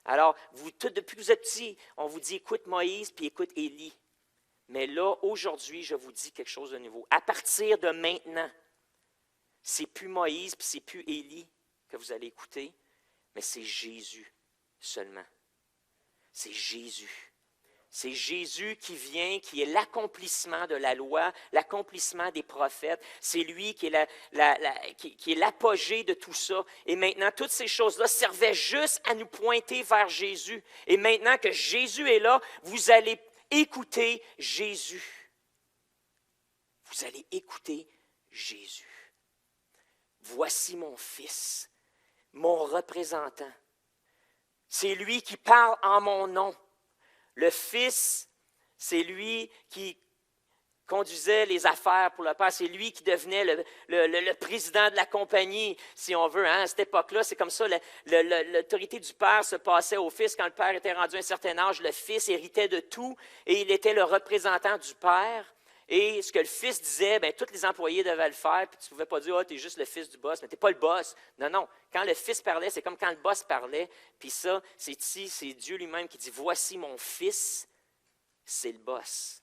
Alors, depuis que vous êtes petits, on vous dit, écoute Moïse, puis écoute Élie. Mais là, aujourd'hui, je vous dis quelque chose de nouveau. À partir de maintenant, c'est plus Moïse, puis c'est plus Élie que vous allez écouter, mais c'est Jésus seulement. C'est Jésus. C'est Jésus qui vient, qui est l'accomplissement de la loi, l'accomplissement des prophètes. C'est lui qui est qui est l'apogée de tout ça. Et maintenant, toutes ces choses-là servaient juste à nous pointer vers Jésus. Et maintenant que Jésus est là, vous allez écouter Jésus. Vous allez écouter Jésus. Voici mon Fils, mon représentant. C'est lui qui parle en mon nom. Le Fils, c'est lui qui conduisait les affaires pour le Père. C'est lui qui devenait le président de la compagnie, si on veut. Hein? À cette époque-là, c'est comme ça. L'autorité du Père se passait au Fils. Quand le Père était rendu à un certain âge, le Fils héritait de tout et il était le représentant du Père. Et ce que le Fils disait, bien, tous les employés devaient le faire. Puis tu ne pouvais pas dire, tu es juste le fils du boss, mais tu n'es pas le boss. Non, non. Quand le Fils parlait, c'est comme quand le boss parlait. Puis ça, c'est Dieu lui-même qui dit, voici mon Fils, c'est le boss.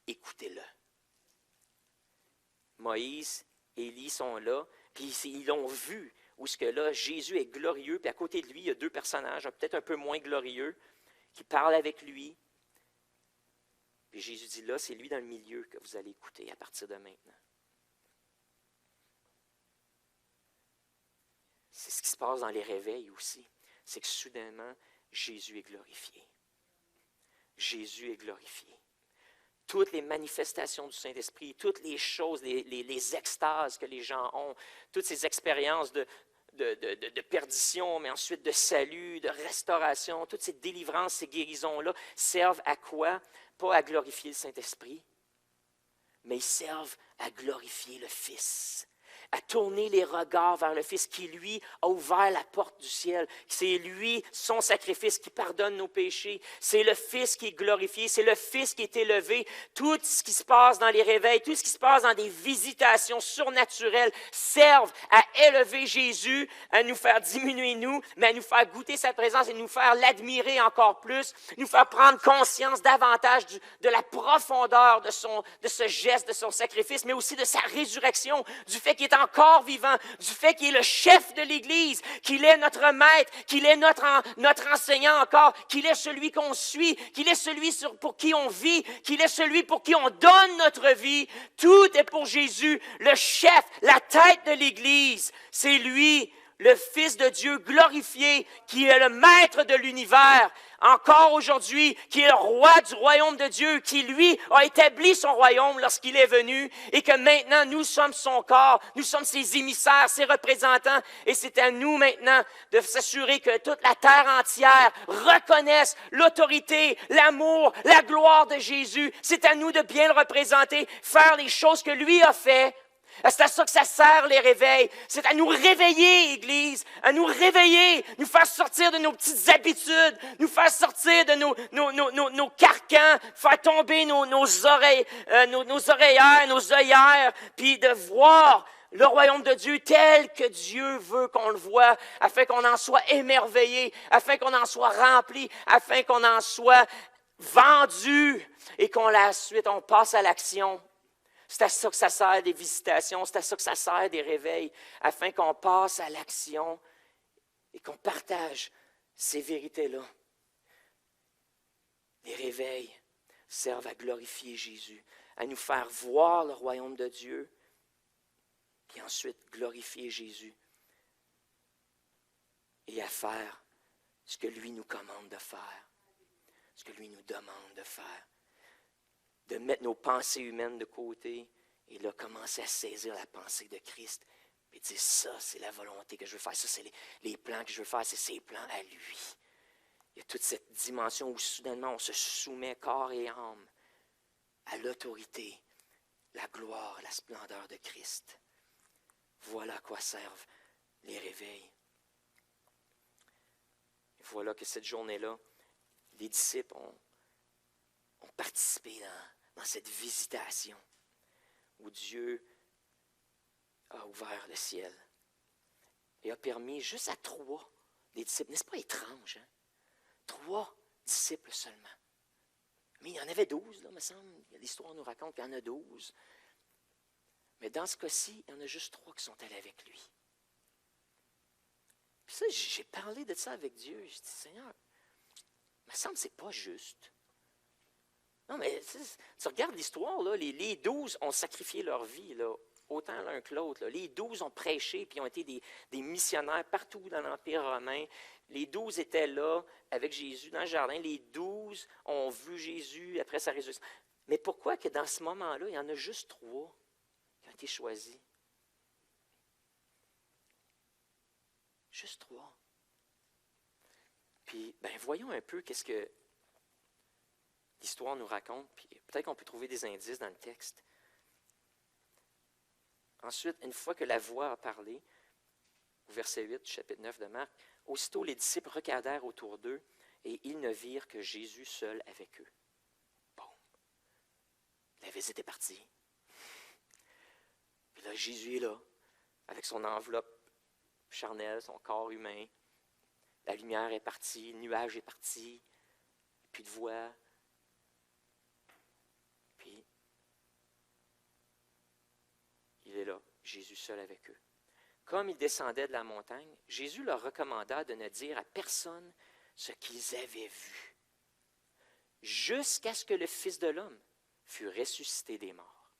Écoutez-le. Moïse et Élie sont là, puis ils l'ont vu, où ce que là, Jésus est glorieux, puis à côté de lui, il y a deux personnages, peut-être un peu moins glorieux, qui parlent avec lui. Puis Jésus dit, là, c'est lui dans le milieu que vous allez écouter à partir de maintenant. C'est ce qui se passe dans les réveils aussi. C'est que soudainement, Jésus est glorifié. Jésus est glorifié. Toutes les manifestations du Saint-Esprit, toutes les choses, les extases que les gens ont, toutes ces expériences de perdition, mais ensuite de salut, de restauration, toutes ces délivrances, ces guérisons-là, servent à quoi? Pas à glorifier le Saint-Esprit, mais ils servent à glorifier le Fils, à tourner les regards vers le Fils qui, lui, a ouvert la porte du ciel. C'est lui, son sacrifice, qui pardonne nos péchés. C'est le Fils qui est glorifié. C'est le Fils qui est élevé. Tout ce qui se passe dans les réveils, tout ce qui se passe dans des visitations surnaturelles servent à élever Jésus, à nous faire diminuer nous, mais à nous faire goûter sa présence et nous faire l'admirer encore plus, nous faire prendre conscience davantage de la profondeur de ce geste, de son sacrifice, mais aussi de sa résurrection, du fait qu'il est encore vivant, du fait qu'il est le chef de l'Église, qu'il est notre maître, qu'il est notre enseignant encore, qu'il est celui qu'on suit, qu'il est celui pour qui on vit, qu'il est celui pour qui on donne notre vie. Tout est pour Jésus, le chef, la tête de l'Église. C'est lui, le Fils de Dieu glorifié, qui est le maître de l'univers, encore aujourd'hui, qui est le roi du royaume de Dieu, qui, lui, a établi son royaume lorsqu'il est venu, et que maintenant, nous sommes son corps, nous sommes ses émissaires, ses représentants, et c'est à nous maintenant de s'assurer que toute la terre entière reconnaisse l'autorité, l'amour, la gloire de Jésus. C'est à nous de bien le représenter, faire les choses que lui a fait. C'est à ça que ça sert, les réveils. C'est à nous réveiller, Église, à nous réveiller, nous faire sortir de nos petites habitudes, nous faire sortir de nos carcans, faire tomber nos oreillères, nos œillères, puis de voir le royaume de Dieu tel que Dieu veut qu'on le voie, afin qu'on en soit émerveillé, afin qu'on en soit rempli, afin qu'on en soit vendu, et ensuite on passe à l'action. C'est à ça que ça sert des visitations, c'est à ça que ça sert des réveils, afin qu'on passe à l'action et qu'on partage ces vérités-là. Les réveils servent à glorifier Jésus, à nous faire voir le royaume de Dieu, puis ensuite glorifier Jésus et à faire ce que lui nous commande de faire, ce que lui nous demande de faire. De mettre nos pensées humaines de côté et là, commencer à saisir la pensée de Christ et dire, ça, c'est la volonté que je veux faire, ça, c'est les plans que je veux faire, c'est ses plans à lui. Il y a toute cette dimension où soudainement on se soumet corps et âme à l'autorité, la gloire, la splendeur de Christ. Voilà à quoi servent les réveils. Et voilà que cette journée-là, les disciples ont participé dans cette visitation où Dieu a ouvert le ciel et a permis juste à 3 des disciples, n'est-ce pas étrange, hein? 3 disciples seulement. Mais il y en avait 12, là, me semble. L'histoire nous raconte qu'il y en a 12. Mais dans ce cas-ci, il y en a juste 3 qui sont allés avec lui. Puis ça, j'ai parlé de ça avec Dieu. J'ai dit, Seigneur, il me semble que ce n'est pas juste. Non, mais tu regardes l'histoire, là, les 12 ont sacrifié leur vie, là, autant l'un que l'autre. Là. Les 12 ont prêché, puis ont été des missionnaires partout dans l'Empire romain. Les 12 étaient là avec Jésus dans le jardin. Les 12 ont vu Jésus après sa résurrection. Mais pourquoi que dans ce moment-là, il y en a juste 3 qui ont été choisis? Juste 3. Puis, ben, voyons un peu qu'est-ce que l'histoire nous raconte, puis peut-être qu'on peut trouver des indices dans le texte. Ensuite, une fois que la voix a parlé, au verset 8 du chapitre 9 de Marc, aussitôt les disciples regardèrent autour d'eux et ils ne virent que Jésus seul avec eux. Bon, la visite est partie. Puis là, Jésus est là, avec son enveloppe charnelle, son corps humain. La lumière est partie, le nuage est parti, plus de voix. Puis, il est là, Jésus seul avec eux. Comme ils descendaient de la montagne, Jésus leur recommanda de ne dire à personne ce qu'ils avaient vu, jusqu'à ce que le Fils de l'homme fût ressuscité des morts.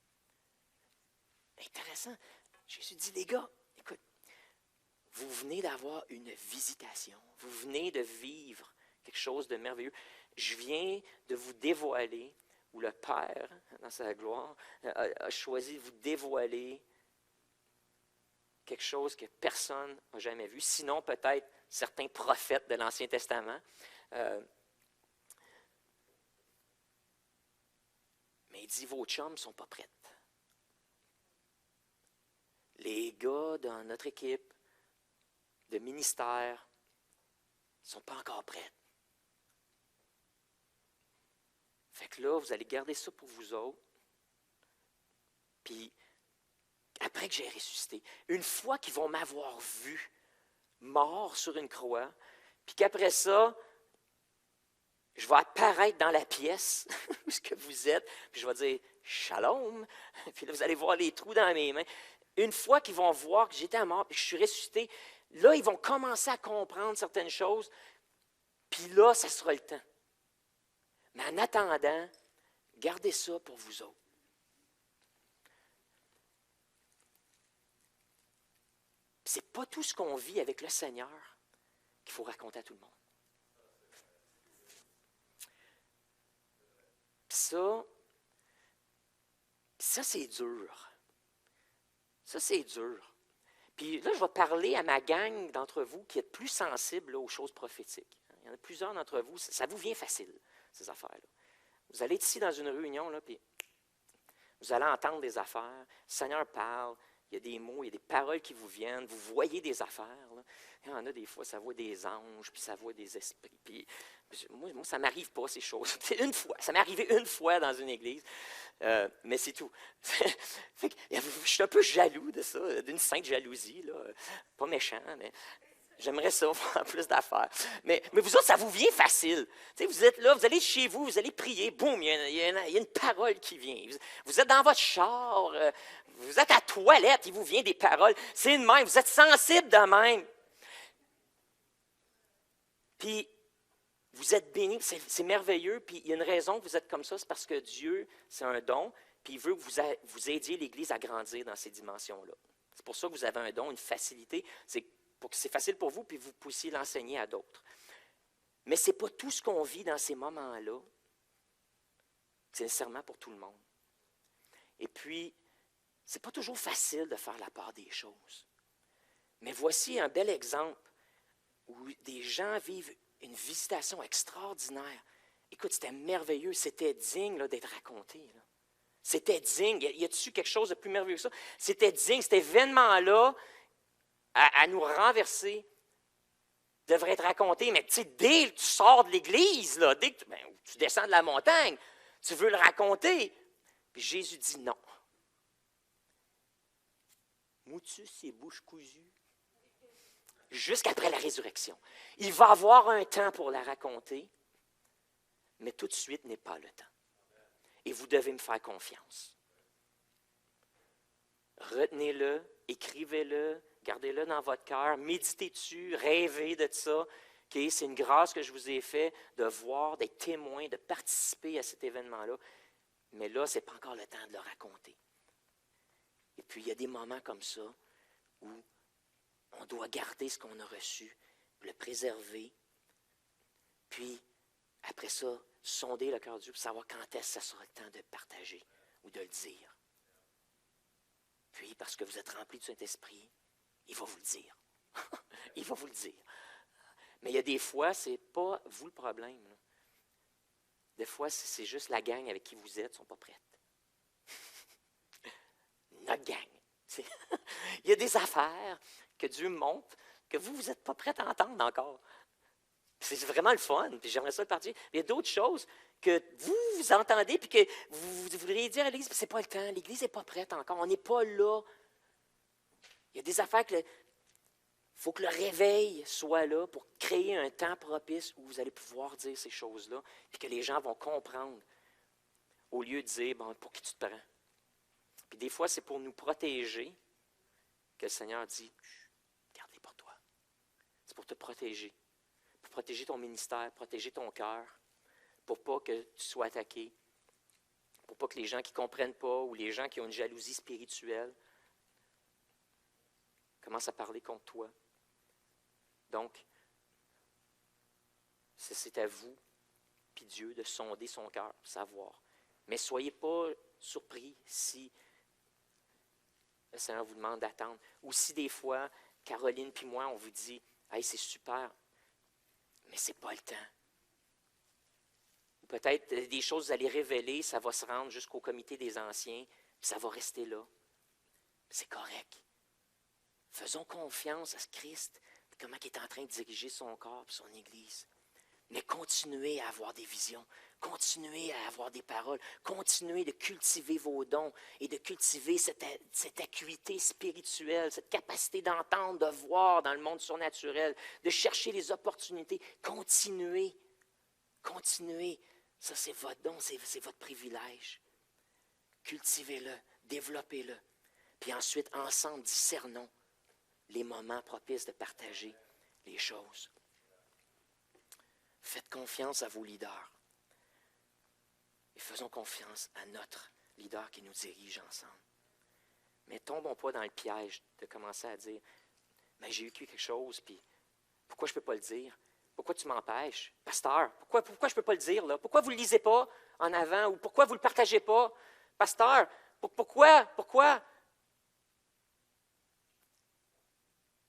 Intéressant. Jésus dit, les gars, écoute, vous venez d'avoir une visitation, vous venez de vivre quelque chose de merveilleux. Je viens de vous dévoiler, ou le Père, dans sa gloire, a choisi de vous dévoiler quelque chose que personne n'a jamais vu, sinon peut-être certains prophètes de l'Ancien Testament. Mais il dit, vos chums ne sont pas prêtes. Les gars dans notre équipe de ministère ne sont pas encore prêts. Fait que là, vous allez garder ça pour vous autres. Puis, après que j'ai ressuscité, une fois qu'ils vont m'avoir vu, mort sur une croix, puis qu'après ça, je vais apparaître dans la pièce où ce que vous êtes, puis je vais dire « Shalom », puis là, vous allez voir les trous dans mes mains. Une fois qu'ils vont voir que j'étais mort et que je suis ressuscité, là, ils vont commencer à comprendre certaines choses, puis là, ça sera le temps. Mais en attendant, gardez ça pour vous autres. Ce n'est pas tout ce qu'on vit avec le Seigneur qu'il faut raconter à tout le monde. Ça c'est dur. Ça, c'est dur. Puis là, je vais parler à ma gang d'entre vous qui êtes plus sensibles là, aux choses prophétiques. Il y en a plusieurs d'entre vous, ça vous vient facile, ces affaires-là. Vous allez être ici dans une réunion, là, puis vous allez entendre des affaires. Le Seigneur parle, il y a des mots, il y a des paroles qui vous viennent. Vous voyez des affaires. Là. Il y en a des fois, ça voit des anges, puis ça voit des esprits. Puis, moi, ça ne m'arrive pas, ces choses. Une fois, ça m'est arrivé une fois dans une église, mais c'est tout. Fait que, je suis un peu jaloux de ça, d'une sainte jalousie. Là. Pas méchant, mais j'aimerais ça voir plus d'affaires. Mais vous autres, ça vous vient facile. Tu sais, vous êtes là, vous allez chez vous, vous allez prier, boum, il y a une parole qui vient. Vous êtes dans votre char, vous êtes à la toilette, il vous vient des paroles. C'est de même, vous êtes sensible de même. Puis, vous êtes bénis, c'est merveilleux, puis il y a une raison que vous êtes comme ça, c'est parce que Dieu, c'est un don, puis il veut que vous aidiez l'Église à grandir dans ces dimensions-là. C'est pour ça que vous avez un don, une facilité, c'est pour que c'est facile pour vous, puis vous puissiez l'enseigner à d'autres. Mais ce n'est pas tout ce qu'on vit dans ces moments-là, c'est nécessairement pour tout le monde. Et puis, ce n'est pas toujours facile de faire la part des choses. Mais voici un bel exemple où des gens vivent une visitation extraordinaire. Écoute, c'était merveilleux, c'était digne là, d'être raconté. Là. C'était digne. Y a-t-il quelque chose de plus merveilleux que ça? C'était digne, cet événement-là, à nous renverser, devrait être raconté. Mais tu sais, dès que tu sors de l'église, là, dès que tu descends de la montagne, tu veux le raconter. Puis Jésus dit non. Moutus et bouche cousue. Jusqu'après la résurrection. Il va avoir un temps pour la raconter, mais tout de suite n'est pas le temps. Et vous devez me faire confiance. Retenez-le, écrivez-le, gardez-le dans votre cœur, méditez dessus, rêvez de ça, Okay? C'est une grâce que je vous ai faite de voir, d'être témoin, de participer à cet événement-là. Mais là, ce n'est pas encore le temps de le raconter. Et puis, il y a des moments comme ça où on doit garder ce qu'on a reçu, le préserver, puis après ça, sonder le cœur de Dieu pour savoir quand est-ce que ça sera le temps de partager ou de le dire. Puis, parce que vous êtes rempli du Saint-Esprit, il va vous le dire. Il va vous le dire. Mais il y a des fois, ce n'est pas vous le problème. Là. Des fois, c'est juste la gang avec qui vous êtes ne sont pas prêtes. Notre gang. Il y a des affaires que Dieu montre que vous n'êtes pas prêts à entendre encore. C'est vraiment le fun, puis j'aimerais ça le partager. Il y a d'autres choses que vous entendez, puis que vous voudriez dire à l'Église, c'est pas le temps, l'Église n'est pas prête encore, on n'est pas là. Il y a des affaires que il faut que le réveil soit là pour créer un temps propice où vous allez pouvoir dire ces choses-là, puis que les gens vont comprendre, au lieu de dire, bon, pour qui tu te prends? Puis des fois, c'est pour nous protéger que le Seigneur dit, garde-les pour toi. C'est pour te protéger. Pour protéger ton ministère, protéger ton cœur, pour pas que tu sois attaqué, pour pas que les gens qui ne comprennent pas ou les gens qui ont une jalousie spirituelle commencent à parler contre toi. Donc, c'est à vous, puis Dieu, de sonder son cœur, savoir. Mais ne soyez pas surpris si le Seigneur vous demande d'attendre. Ou si des fois, Caroline puis moi, on vous dit, « Hey, c'est super, mais ce n'est pas le temps. » Ou peut-être des choses que vous allez révéler, ça va se rendre jusqu'au comité des anciens, puis ça va rester là. C'est correct. Faisons confiance à ce Christ, comment il est en train de diriger son corps et son Église. Mais continuez à avoir des visions, continuez à avoir des paroles, continuez de cultiver vos dons et de cultiver cette acuité spirituelle, cette capacité d'entendre, de voir dans le monde surnaturel, de chercher les opportunités. Continuez, continuez. Ça, c'est votre don, c'est votre privilège. Cultivez-le, développez-le. Puis ensuite, ensemble, discernons les moments propices de partager les choses. Faites confiance à vos leaders. Et faisons confiance à notre leader qui nous dirige ensemble. Mais tombons pas dans le piège de commencer à dire « Mais j'ai vécu quelque chose, puis pourquoi je ne peux pas le dire? Pourquoi tu m'empêches? Pasteur, pourquoi je ne peux pas le dire? Là? Pourquoi vous ne le lisez pas en avant? Ou pourquoi vous ne le partagez pas? Pasteur, pourquoi?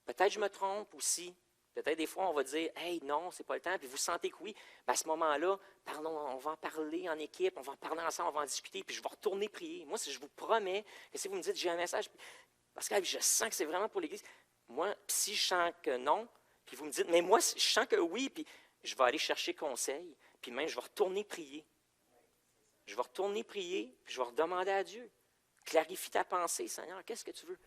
Peut-être que je me trompe aussi. Peut-être des fois, on va dire « Hey, non, c'est pas le temps. » Puis vous sentez que oui. Bien, à ce moment-là, on va en parler en équipe, on va en parler ensemble, on va en discuter, puis je vais retourner prier. Moi, si je vous promets que si vous me dites « J'ai un message, parce que je sens que c'est vraiment pour l'Église. » Moi, si je sens que non, puis vous me dites « Mais moi, je sens que oui. » Puis je vais aller chercher conseil, puis même je vais retourner prier. Je vais retourner prier, puis je vais redemander à Dieu. Clarifie ta pensée, Seigneur, qu'est-ce que tu veux?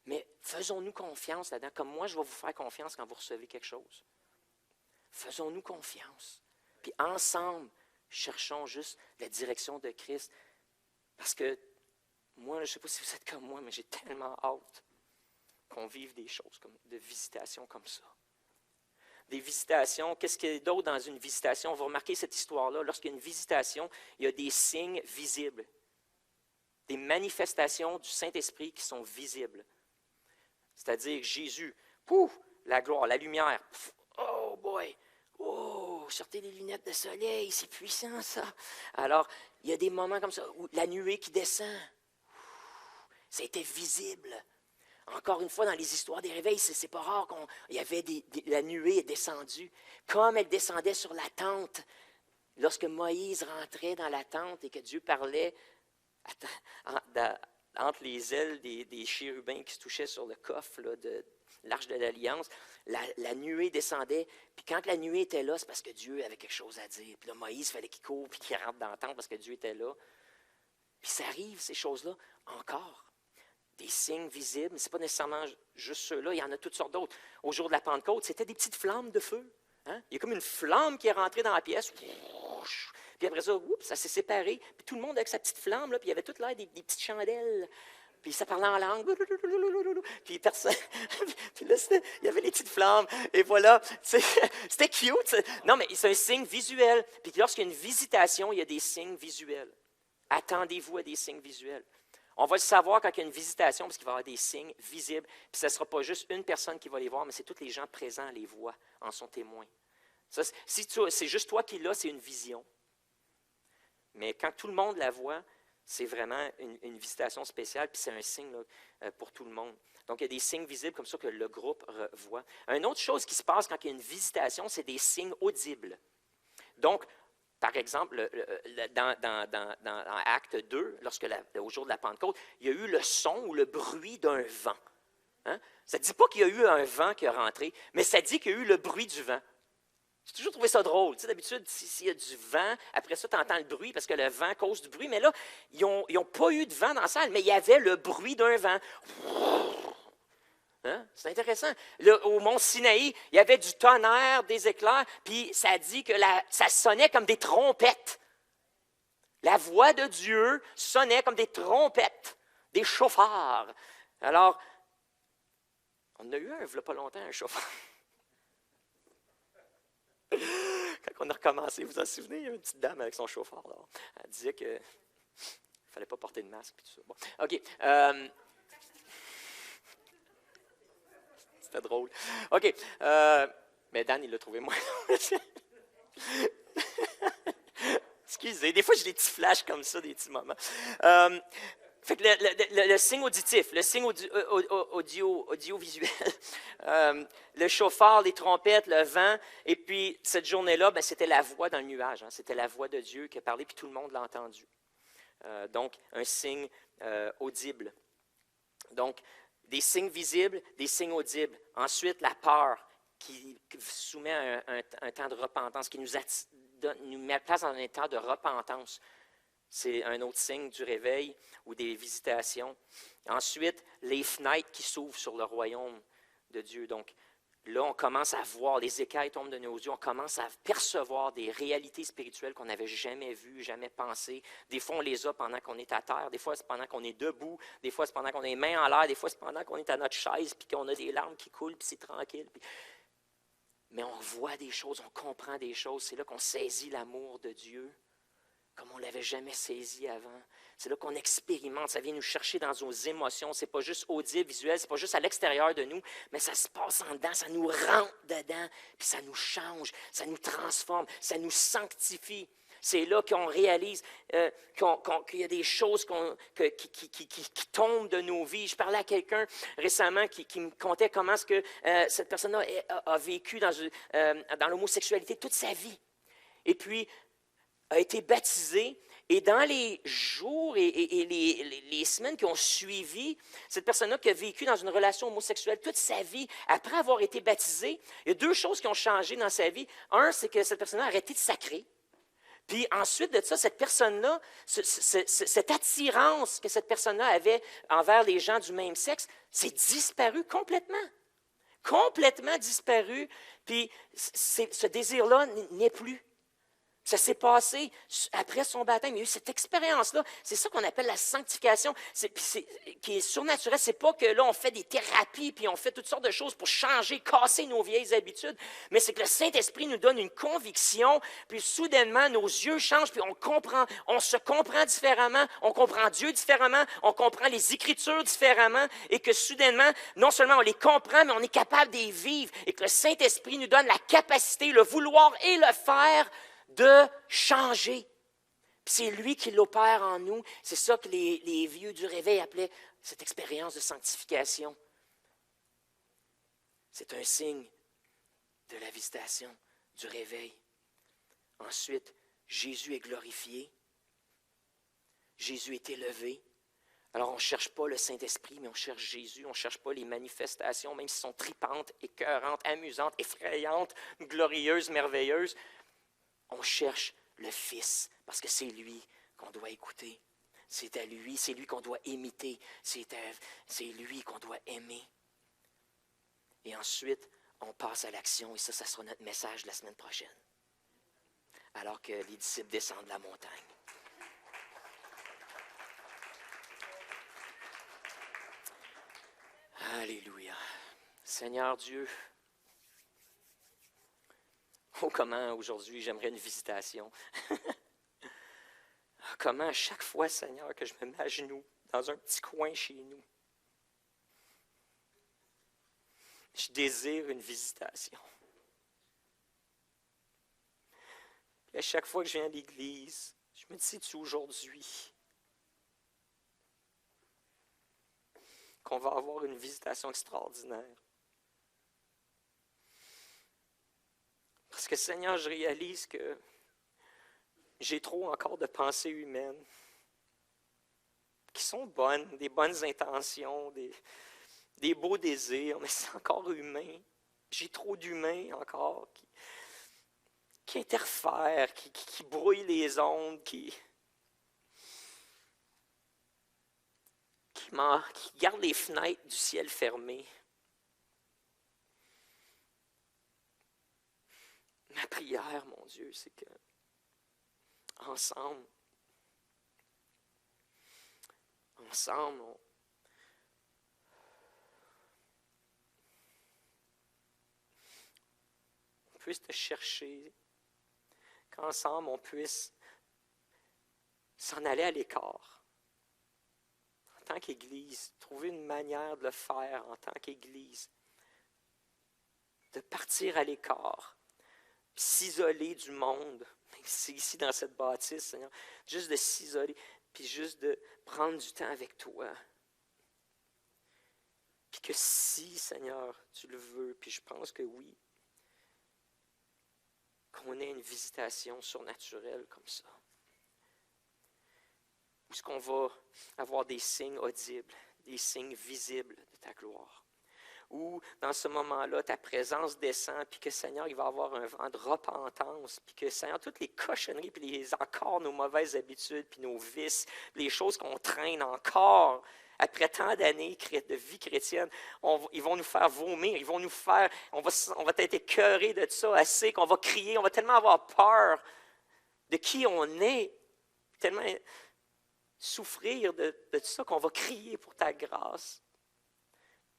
Mais faisons-nous confiance là-dedans, comme moi, je vais vous faire confiance quand vous recevez quelque chose. Faisons-nous confiance. Puis ensemble, cherchons juste la direction de Christ. Parce que moi, je ne sais pas si vous êtes comme moi, mais j'ai tellement hâte qu'on vive des choses, de visitations comme ça. Des visitations, qu'est-ce qu'il y a d'autre dans une visitation? On va remarquer cette histoire-là. Lorsqu'il y a une visitation, il y a des signes visibles. Des manifestations du Saint-Esprit qui sont visibles. C'est-à-dire que Jésus, pouf, la gloire, la lumière, pouf, oh boy, oh, sortez les lunettes de soleil, c'est puissant ça. Alors, il y a des moments comme ça où la nuée qui descend, c'était visible. Encore une fois, dans les histoires des réveils, c'est pas rare qu'il y avait la nuée est descendue. Comme elle descendait sur la tente, lorsque Moïse rentrait dans la tente et que Dieu parlait entre les ailes des chérubins qui se touchaient sur le coffre là, de l'Arche de l'Alliance, la nuée descendait. Puis quand la nuée était là, c'est parce que Dieu avait quelque chose à dire. Puis là, Moïse, il fallait qu'il court puis qu'il rentre dans la tente parce que Dieu était là. Puis ça arrive, ces choses-là, encore. Des signes visibles, ce n'est pas nécessairement juste ceux-là, il y en a toutes sortes d'autres. Au jour de la Pentecôte, c'était des petites flammes de feu. Hein? Il y a comme une flamme qui est rentrée dans la pièce. Puis après ça, ça s'est séparé. Puis tout le monde avec sa petite flamme, là, puis il y avait toute l'air des petites chandelles. Puis ça parlait en langue. Puis personne. Puis là, il y avait les petites flammes. Et voilà. C'était cute. Non, mais c'est un signe visuel. Puis lorsqu'il y a une visitation, il y a des signes visuels. Attendez-vous à des signes visuels. On va le savoir quand il y a une visitation, parce qu'il va y avoir des signes visibles. Puis ce ne sera pas juste une personne qui va les voir, mais c'est tous les gens présents les voient, en sont témoins. Ça, si c'est juste toi qui l'as, c'est une vision. Mais quand tout le monde la voit, c'est vraiment une visitation spéciale, puis c'est un signe là, pour tout le monde. Donc, il y a des signes visibles comme ça que le groupe voit. Une autre chose qui se passe quand il y a une visitation, c'est des signes audibles. Donc, par exemple, dans Acte 2, au jour de la Pentecôte, il y a eu le son ou le bruit d'un vent. Hein? Ça ne dit pas qu'il y a eu un vent qui est rentré, mais ça dit qu'il y a eu le bruit du vent. J'ai toujours trouvé ça drôle. Tu sais, d'habitude, s'il y a du vent, après ça, tu entends le bruit parce que le vent cause du bruit. Mais là, ils n'ont pas eu de vent dans la salle, mais il y avait le bruit d'un vent. Hein? C'est intéressant. Là, au mont Sinaï, il y avait du tonnerre, des éclairs, puis ça dit que ça sonnait comme des trompettes. La voix de Dieu sonnait comme des trompettes, des chauffards. Alors, on a eu il n'y a pas longtemps un chauffard. Quand on a recommencé, vous vous en souvenez, il y a une petite dame avec son chauffard. Là. Elle disait qu'il ne fallait pas porter de masque. Puis tout ça. Bon, OK. C'était drôle. OK. Mais Dan, il l'a trouvé moins. Excusez, des fois, j'ai des petits flashs comme ça, des petits moments. Fait que le signe auditif, le signe audiovisuel, le chauffard, les trompettes, le vent, et puis cette journée-là, ben, c'était la voix dans le nuage. Hein, c'était la voix de Dieu qui a parlé, puis tout le monde l'a entendu. Donc, un signe audible. Donc, des signes visibles, des signes audibles. Ensuite, la peur qui soumet à un temps de repentance, qui nous met place dans un temps de repentance. C'est un autre signe du réveil ou des visitations. Ensuite, les fenêtres qui s'ouvrent sur le royaume de Dieu. Donc, là, on commence à voir, les écailles tombent de nos yeux, on commence à percevoir des réalités spirituelles qu'on n'avait jamais vues, jamais pensées. Des fois, on les a pendant qu'on est à terre, des fois, c'est pendant qu'on est debout, des fois, c'est pendant qu'on a les mains en l'air, des fois, c'est pendant qu'on est à notre chaise, puis qu'on a des larmes qui coulent, puis c'est tranquille. Mais on voit des choses, on comprend des choses. C'est là qu'on saisit l'amour de Dieu comme on ne l'avait jamais saisi avant. C'est là qu'on expérimente, ça vient nous chercher dans nos émotions. Ce n'est pas juste audible, visuel, ce n'est pas juste à l'extérieur de nous, mais ça se passe en dedans, ça nous rentre dedans, puis ça nous change, ça nous transforme, ça nous sanctifie. C'est là qu'on réalise qu'il y a des choses qui tombent de nos vies. Je parlais à quelqu'un récemment qui me contait comment est-ce que cette personne-là a vécu dans l'homosexualité toute sa vie. Et puis, a été baptisé, et dans les jours et les semaines qui ont suivi, cette personne-là qui a vécu dans une relation homosexuelle toute sa vie, après avoir été baptisée, il y a deux choses qui ont changé dans sa vie. Un, c'est que cette personne-là a arrêté de sacrer. Puis ensuite de ça, cette personne-là, cette attirance que cette personne-là avait envers les gens du même sexe, c'est disparu complètement. Complètement disparu. Puis ce désir-là n'est plus. Ça s'est passé après son baptême. Il y a eu cette expérience-là. C'est ça qu'on appelle la sanctification, qui est surnaturelle. C'est pas que là, on fait des thérapies puis on fait toutes sortes de choses pour changer, casser nos vieilles habitudes, mais c'est que le Saint-Esprit nous donne une conviction, puis soudainement, nos yeux changent, puis on se comprend différemment, on comprend Dieu différemment, on comprend les Écritures différemment, et que soudainement, non seulement on les comprend, mais on est capable de les vivre, et que le Saint-Esprit nous donne la capacité, le vouloir et le faire de changer. Puis c'est lui qui l'opère en nous. C'est ça que les vieux du réveil appelaient cette expérience de sanctification. C'est un signe de la visitation, du réveil. Ensuite, Jésus est glorifié. Jésus est élevé. Alors, on ne cherche pas le Saint-Esprit, mais on cherche Jésus. On ne cherche pas les manifestations, même si elles sont tripantes, écœurantes, amusantes, effrayantes, glorieuses, merveilleuses. On cherche le Fils, parce que c'est lui qu'on doit écouter. C'est à lui, c'est lui qu'on doit imiter. C'est lui qu'on doit aimer. Et ensuite, on passe à l'action, et ça sera notre message la semaine prochaine. Alors que les disciples descendent la montagne. Alléluia. Seigneur Dieu, oh comment aujourd'hui j'aimerais une visitation. Comment à chaque fois, Seigneur, que je me mets à genoux dans un petit coin chez nous, je désire une visitation. Et à chaque fois que je viens à l'église, je me dis, c'est-tu aujourd'hui qu'on va avoir une visitation extraordinaire? Parce que Seigneur, je réalise que j'ai trop encore de pensées humaines qui sont bonnes, des bonnes intentions, des beaux désirs, mais c'est encore humain. J'ai trop d'humains encore qui interfèrent, qui brouillent les ondes, qui gardent les fenêtres du ciel fermées. Ma prière, mon Dieu, c'est que ensemble, on puisse te chercher, qu'ensemble on puisse s'en aller à l'écart. En tant qu'Église, trouver une manière de le faire en tant qu'Église, de partir à l'écart, s'isoler du monde, c'est ici dans cette bâtisse, Seigneur, juste de s'isoler, puis juste de prendre du temps avec toi. Puis que si, Seigneur, tu le veux, puis je pense que oui, qu'on ait une visitation surnaturelle comme ça. Où est-ce qu'on va avoir des signes audibles, des signes visibles de ta gloire. Où, dans ce moment-là, ta présence descend, puis que, Seigneur, il va y avoir un vent de repentance, puis que, Seigneur, toutes les cochonneries, puis encore nos mauvaises habitudes, puis nos vices, les choses qu'on traîne encore, après tant d'années de vie chrétienne, ils vont nous faire vomir, on va être écœurés de ça assez, qu'on va crier, on va tellement avoir peur de qui on est, tellement souffrir de ça qu'on va crier pour ta grâce.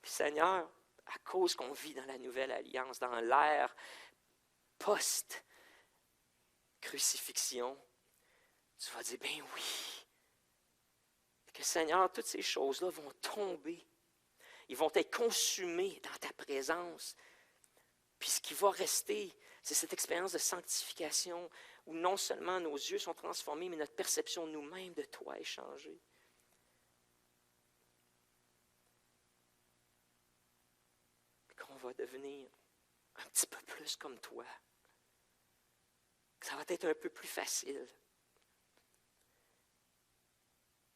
Puis Seigneur, à cause qu'on vit dans la nouvelle alliance, dans l'ère post-crucifixion, tu vas dire, ben oui, que Seigneur, toutes ces choses-là vont tomber. Ils vont être consumés dans ta présence. Puis ce qui va rester, c'est cette expérience de sanctification où non seulement nos yeux sont transformés, mais notre perception de nous-mêmes de toi est changée. Qu'on va devenir un petit peu plus comme toi. Que ça va être un peu plus facile.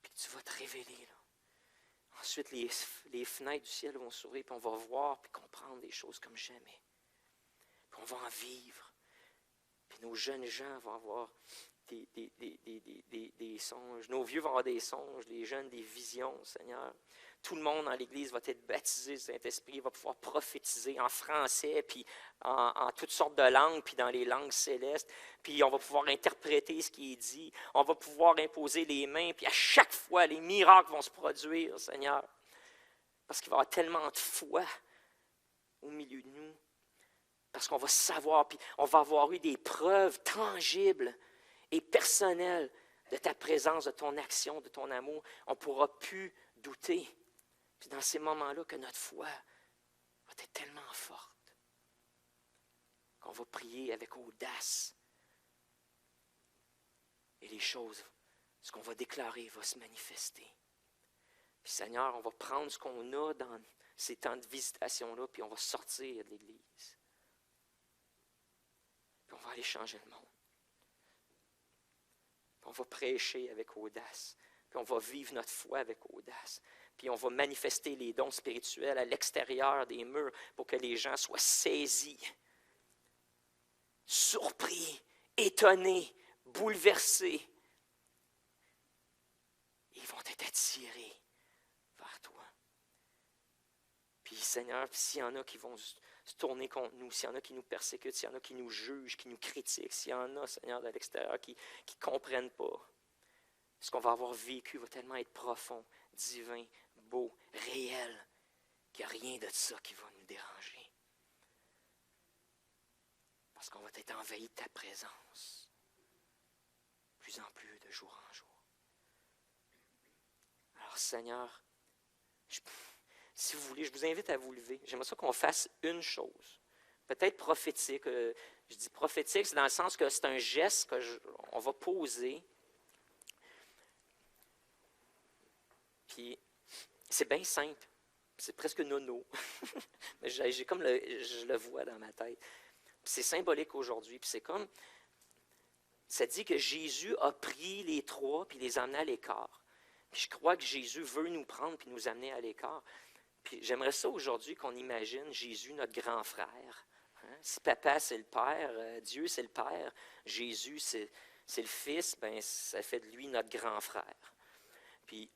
Puis que tu vas te révéler. Là. Ensuite, les fenêtres du ciel vont s'ouvrir, puis on va voir, puis comprendre des choses comme jamais. Puis on va en vivre. Puis nos jeunes gens vont avoir des songes. Nos vieux vont avoir des songes, les jeunes des visions, Seigneur. Tout le monde dans l'Église va être baptisé du Saint-Esprit, va pouvoir prophétiser en français, puis en toutes sortes de langues, puis dans les langues célestes. Puis on va pouvoir interpréter ce qui est dit. On va pouvoir imposer les mains, puis à chaque fois, les miracles vont se produire, Seigneur. Parce qu'il va y avoir tellement de foi au milieu de nous. Parce qu'on va savoir, puis on va avoir eu des preuves tangibles et personnelles de ta présence, de ton action, de ton amour. On ne pourra plus douter. Puis dans ces moments-là, que notre foi va être tellement forte qu'on va prier avec audace. Et les choses, ce qu'on va déclarer va se manifester. Puis Seigneur, on va prendre ce qu'on a dans ces temps de visitation-là, puis on va sortir de l'Église. Puis on va aller changer le monde. Puis on va prêcher avec audace. Puis on va vivre notre foi avec audace. Puis on va manifester les dons spirituels à l'extérieur des murs pour que les gens soient saisis, surpris, étonnés, bouleversés. Ils vont être attirés vers toi. Puis Seigneur, s'il y en a qui vont se tourner contre nous, s'il y en a qui nous persécutent, s'il y en a qui nous jugent, qui nous critiquent, s'il y en a, Seigneur, de l'extérieur qui ne comprennent pas, ce qu'on va avoir vécu va tellement être profond, divin, beau, réel, qu'il n'y a rien de ça qui va nous déranger. Parce qu'on va être envahi de ta présence, plus en plus de jour en jour. Alors Seigneur, si vous voulez, je vous invite à vous lever. J'aimerais ça qu'on fasse une chose, peut-être prophétique. Je dis prophétique, c'est dans le sens que c'est un geste qu'on va poser. Puis c'est bien simple. C'est presque nono. Mais j'ai comme je le vois dans ma tête. Puis c'est symbolique aujourd'hui. Puis c'est comme, ça dit que Jésus a pris les trois puis les amené à l'écart. Puis je crois que Jésus veut nous prendre puis nous amener à l'écart. Puis j'aimerais ça aujourd'hui qu'on imagine Jésus, notre grand frère. Hein? Si papa, c'est le Père, Dieu, c'est le Père, Jésus, c'est le Fils, ben ça fait de lui notre grand frère. Puis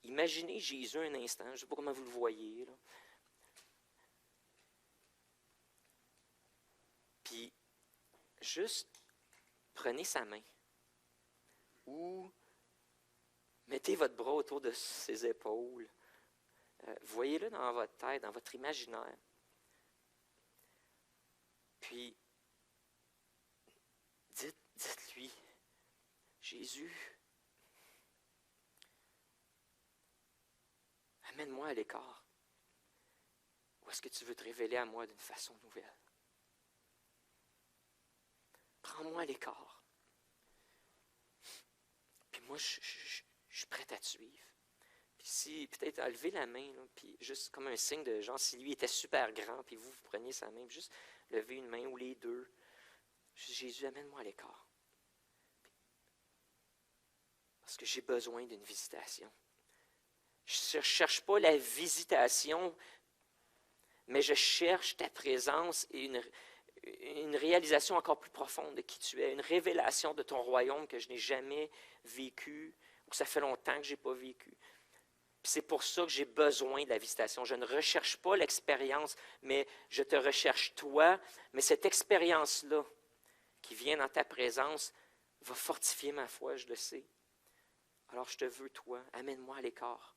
imaginez Jésus un instant, je ne sais pas comment vous le voyez, là. Puis, juste prenez sa main ou mettez votre bras autour de ses épaules. Voyez-le dans votre tête, dans votre imaginaire. Puis, dites-lui, Jésus, amène-moi à l'écart. Ou est-ce que tu veux te révéler à moi d'une façon nouvelle? Prends-moi à l'écart. Puis moi, je suis prête à te suivre. Puis si, peut-être, à lever la main, là, puis juste comme un signe de genre, si lui était super grand, puis vous preniez sa main, puis juste lever une main ou les deux. Jésus, amène-moi à l'écart. Parce que j'ai besoin d'une visitation. Je ne cherche pas la visitation, mais je cherche ta présence et une réalisation encore plus profonde de qui tu es, une révélation de ton royaume que je n'ai jamais vécu, ou que ça fait longtemps que je n'ai pas vécu. Puis c'est pour ça que j'ai besoin de la visitation. Je ne recherche pas l'expérience, mais je te recherche toi. Mais cette expérience-là, qui vient dans ta présence, va fortifier ma foi, je le sais. Alors je te veux, toi, amène-moi à l'écart.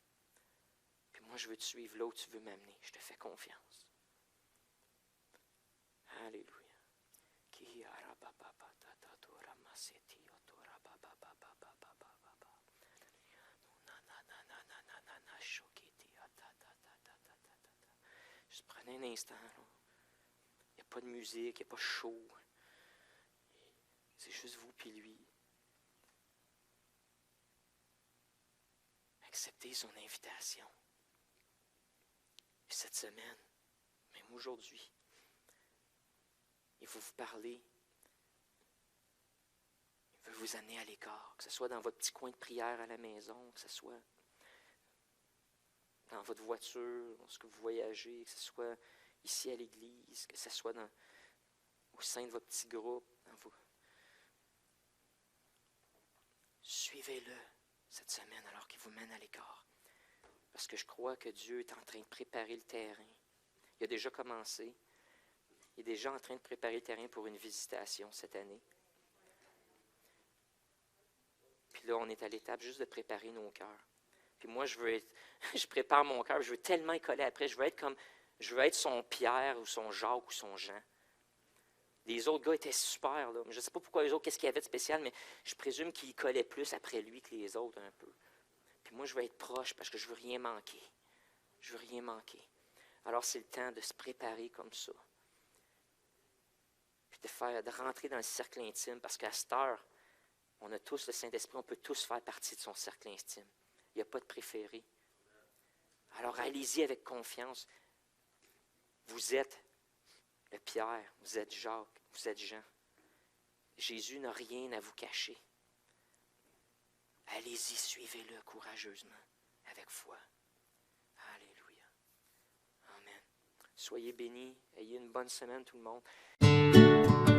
Puis moi, je veux te suivre là où tu veux m'amener. Je te fais confiance. Alléluia. Juste prenez un instant. Il n'y a pas de musique, il n'y a pas de show. C'est juste vous puis lui. Acceptez son invitation. Et cette semaine, même aujourd'hui, il veut vous parler. Il veut vous amener à l'écart, que ce soit dans votre petit coin de prière à la maison, que ce soit dans votre voiture, lorsque vous voyagez, que ce soit ici à l'église, que ce soit au sein de votre petit groupe. Suivez-le cette semaine alors qu'il vous mène à l'écart. Parce que je crois que Dieu est en train de préparer le terrain. Il a déjà commencé. Il est déjà en train de préparer le terrain pour une visitation cette année. Puis là, on est à l'étape juste de préparer nos cœurs. Puis moi, je prépare mon cœur, je veux tellement y coller après. Je veux être son Pierre ou son Jacques ou son Jean. Les autres gars étaient super, là. Je ne sais pas pourquoi les autres, qu'est-ce qu'il y avait de spécial, mais je présume qu'ils collaient plus après lui que les autres un peu. Puis moi, je veux être proche parce que je ne veux rien manquer. Je ne veux rien manquer. Alors, c'est le temps de se préparer comme ça. Puis de rentrer dans le cercle intime parce qu'à cette heure, on a tous le Saint-Esprit, on peut tous faire partie de son cercle intime. Il n'y a pas de préféré. Alors, allez-y avec confiance. Vous êtes le Pierre, vous êtes Jacques, vous êtes Jean. Jésus n'a rien à vous cacher. Allez-y, suivez-le courageusement, avec foi. Alléluia. Amen. Soyez bénis, ayez une bonne semaine tout le monde.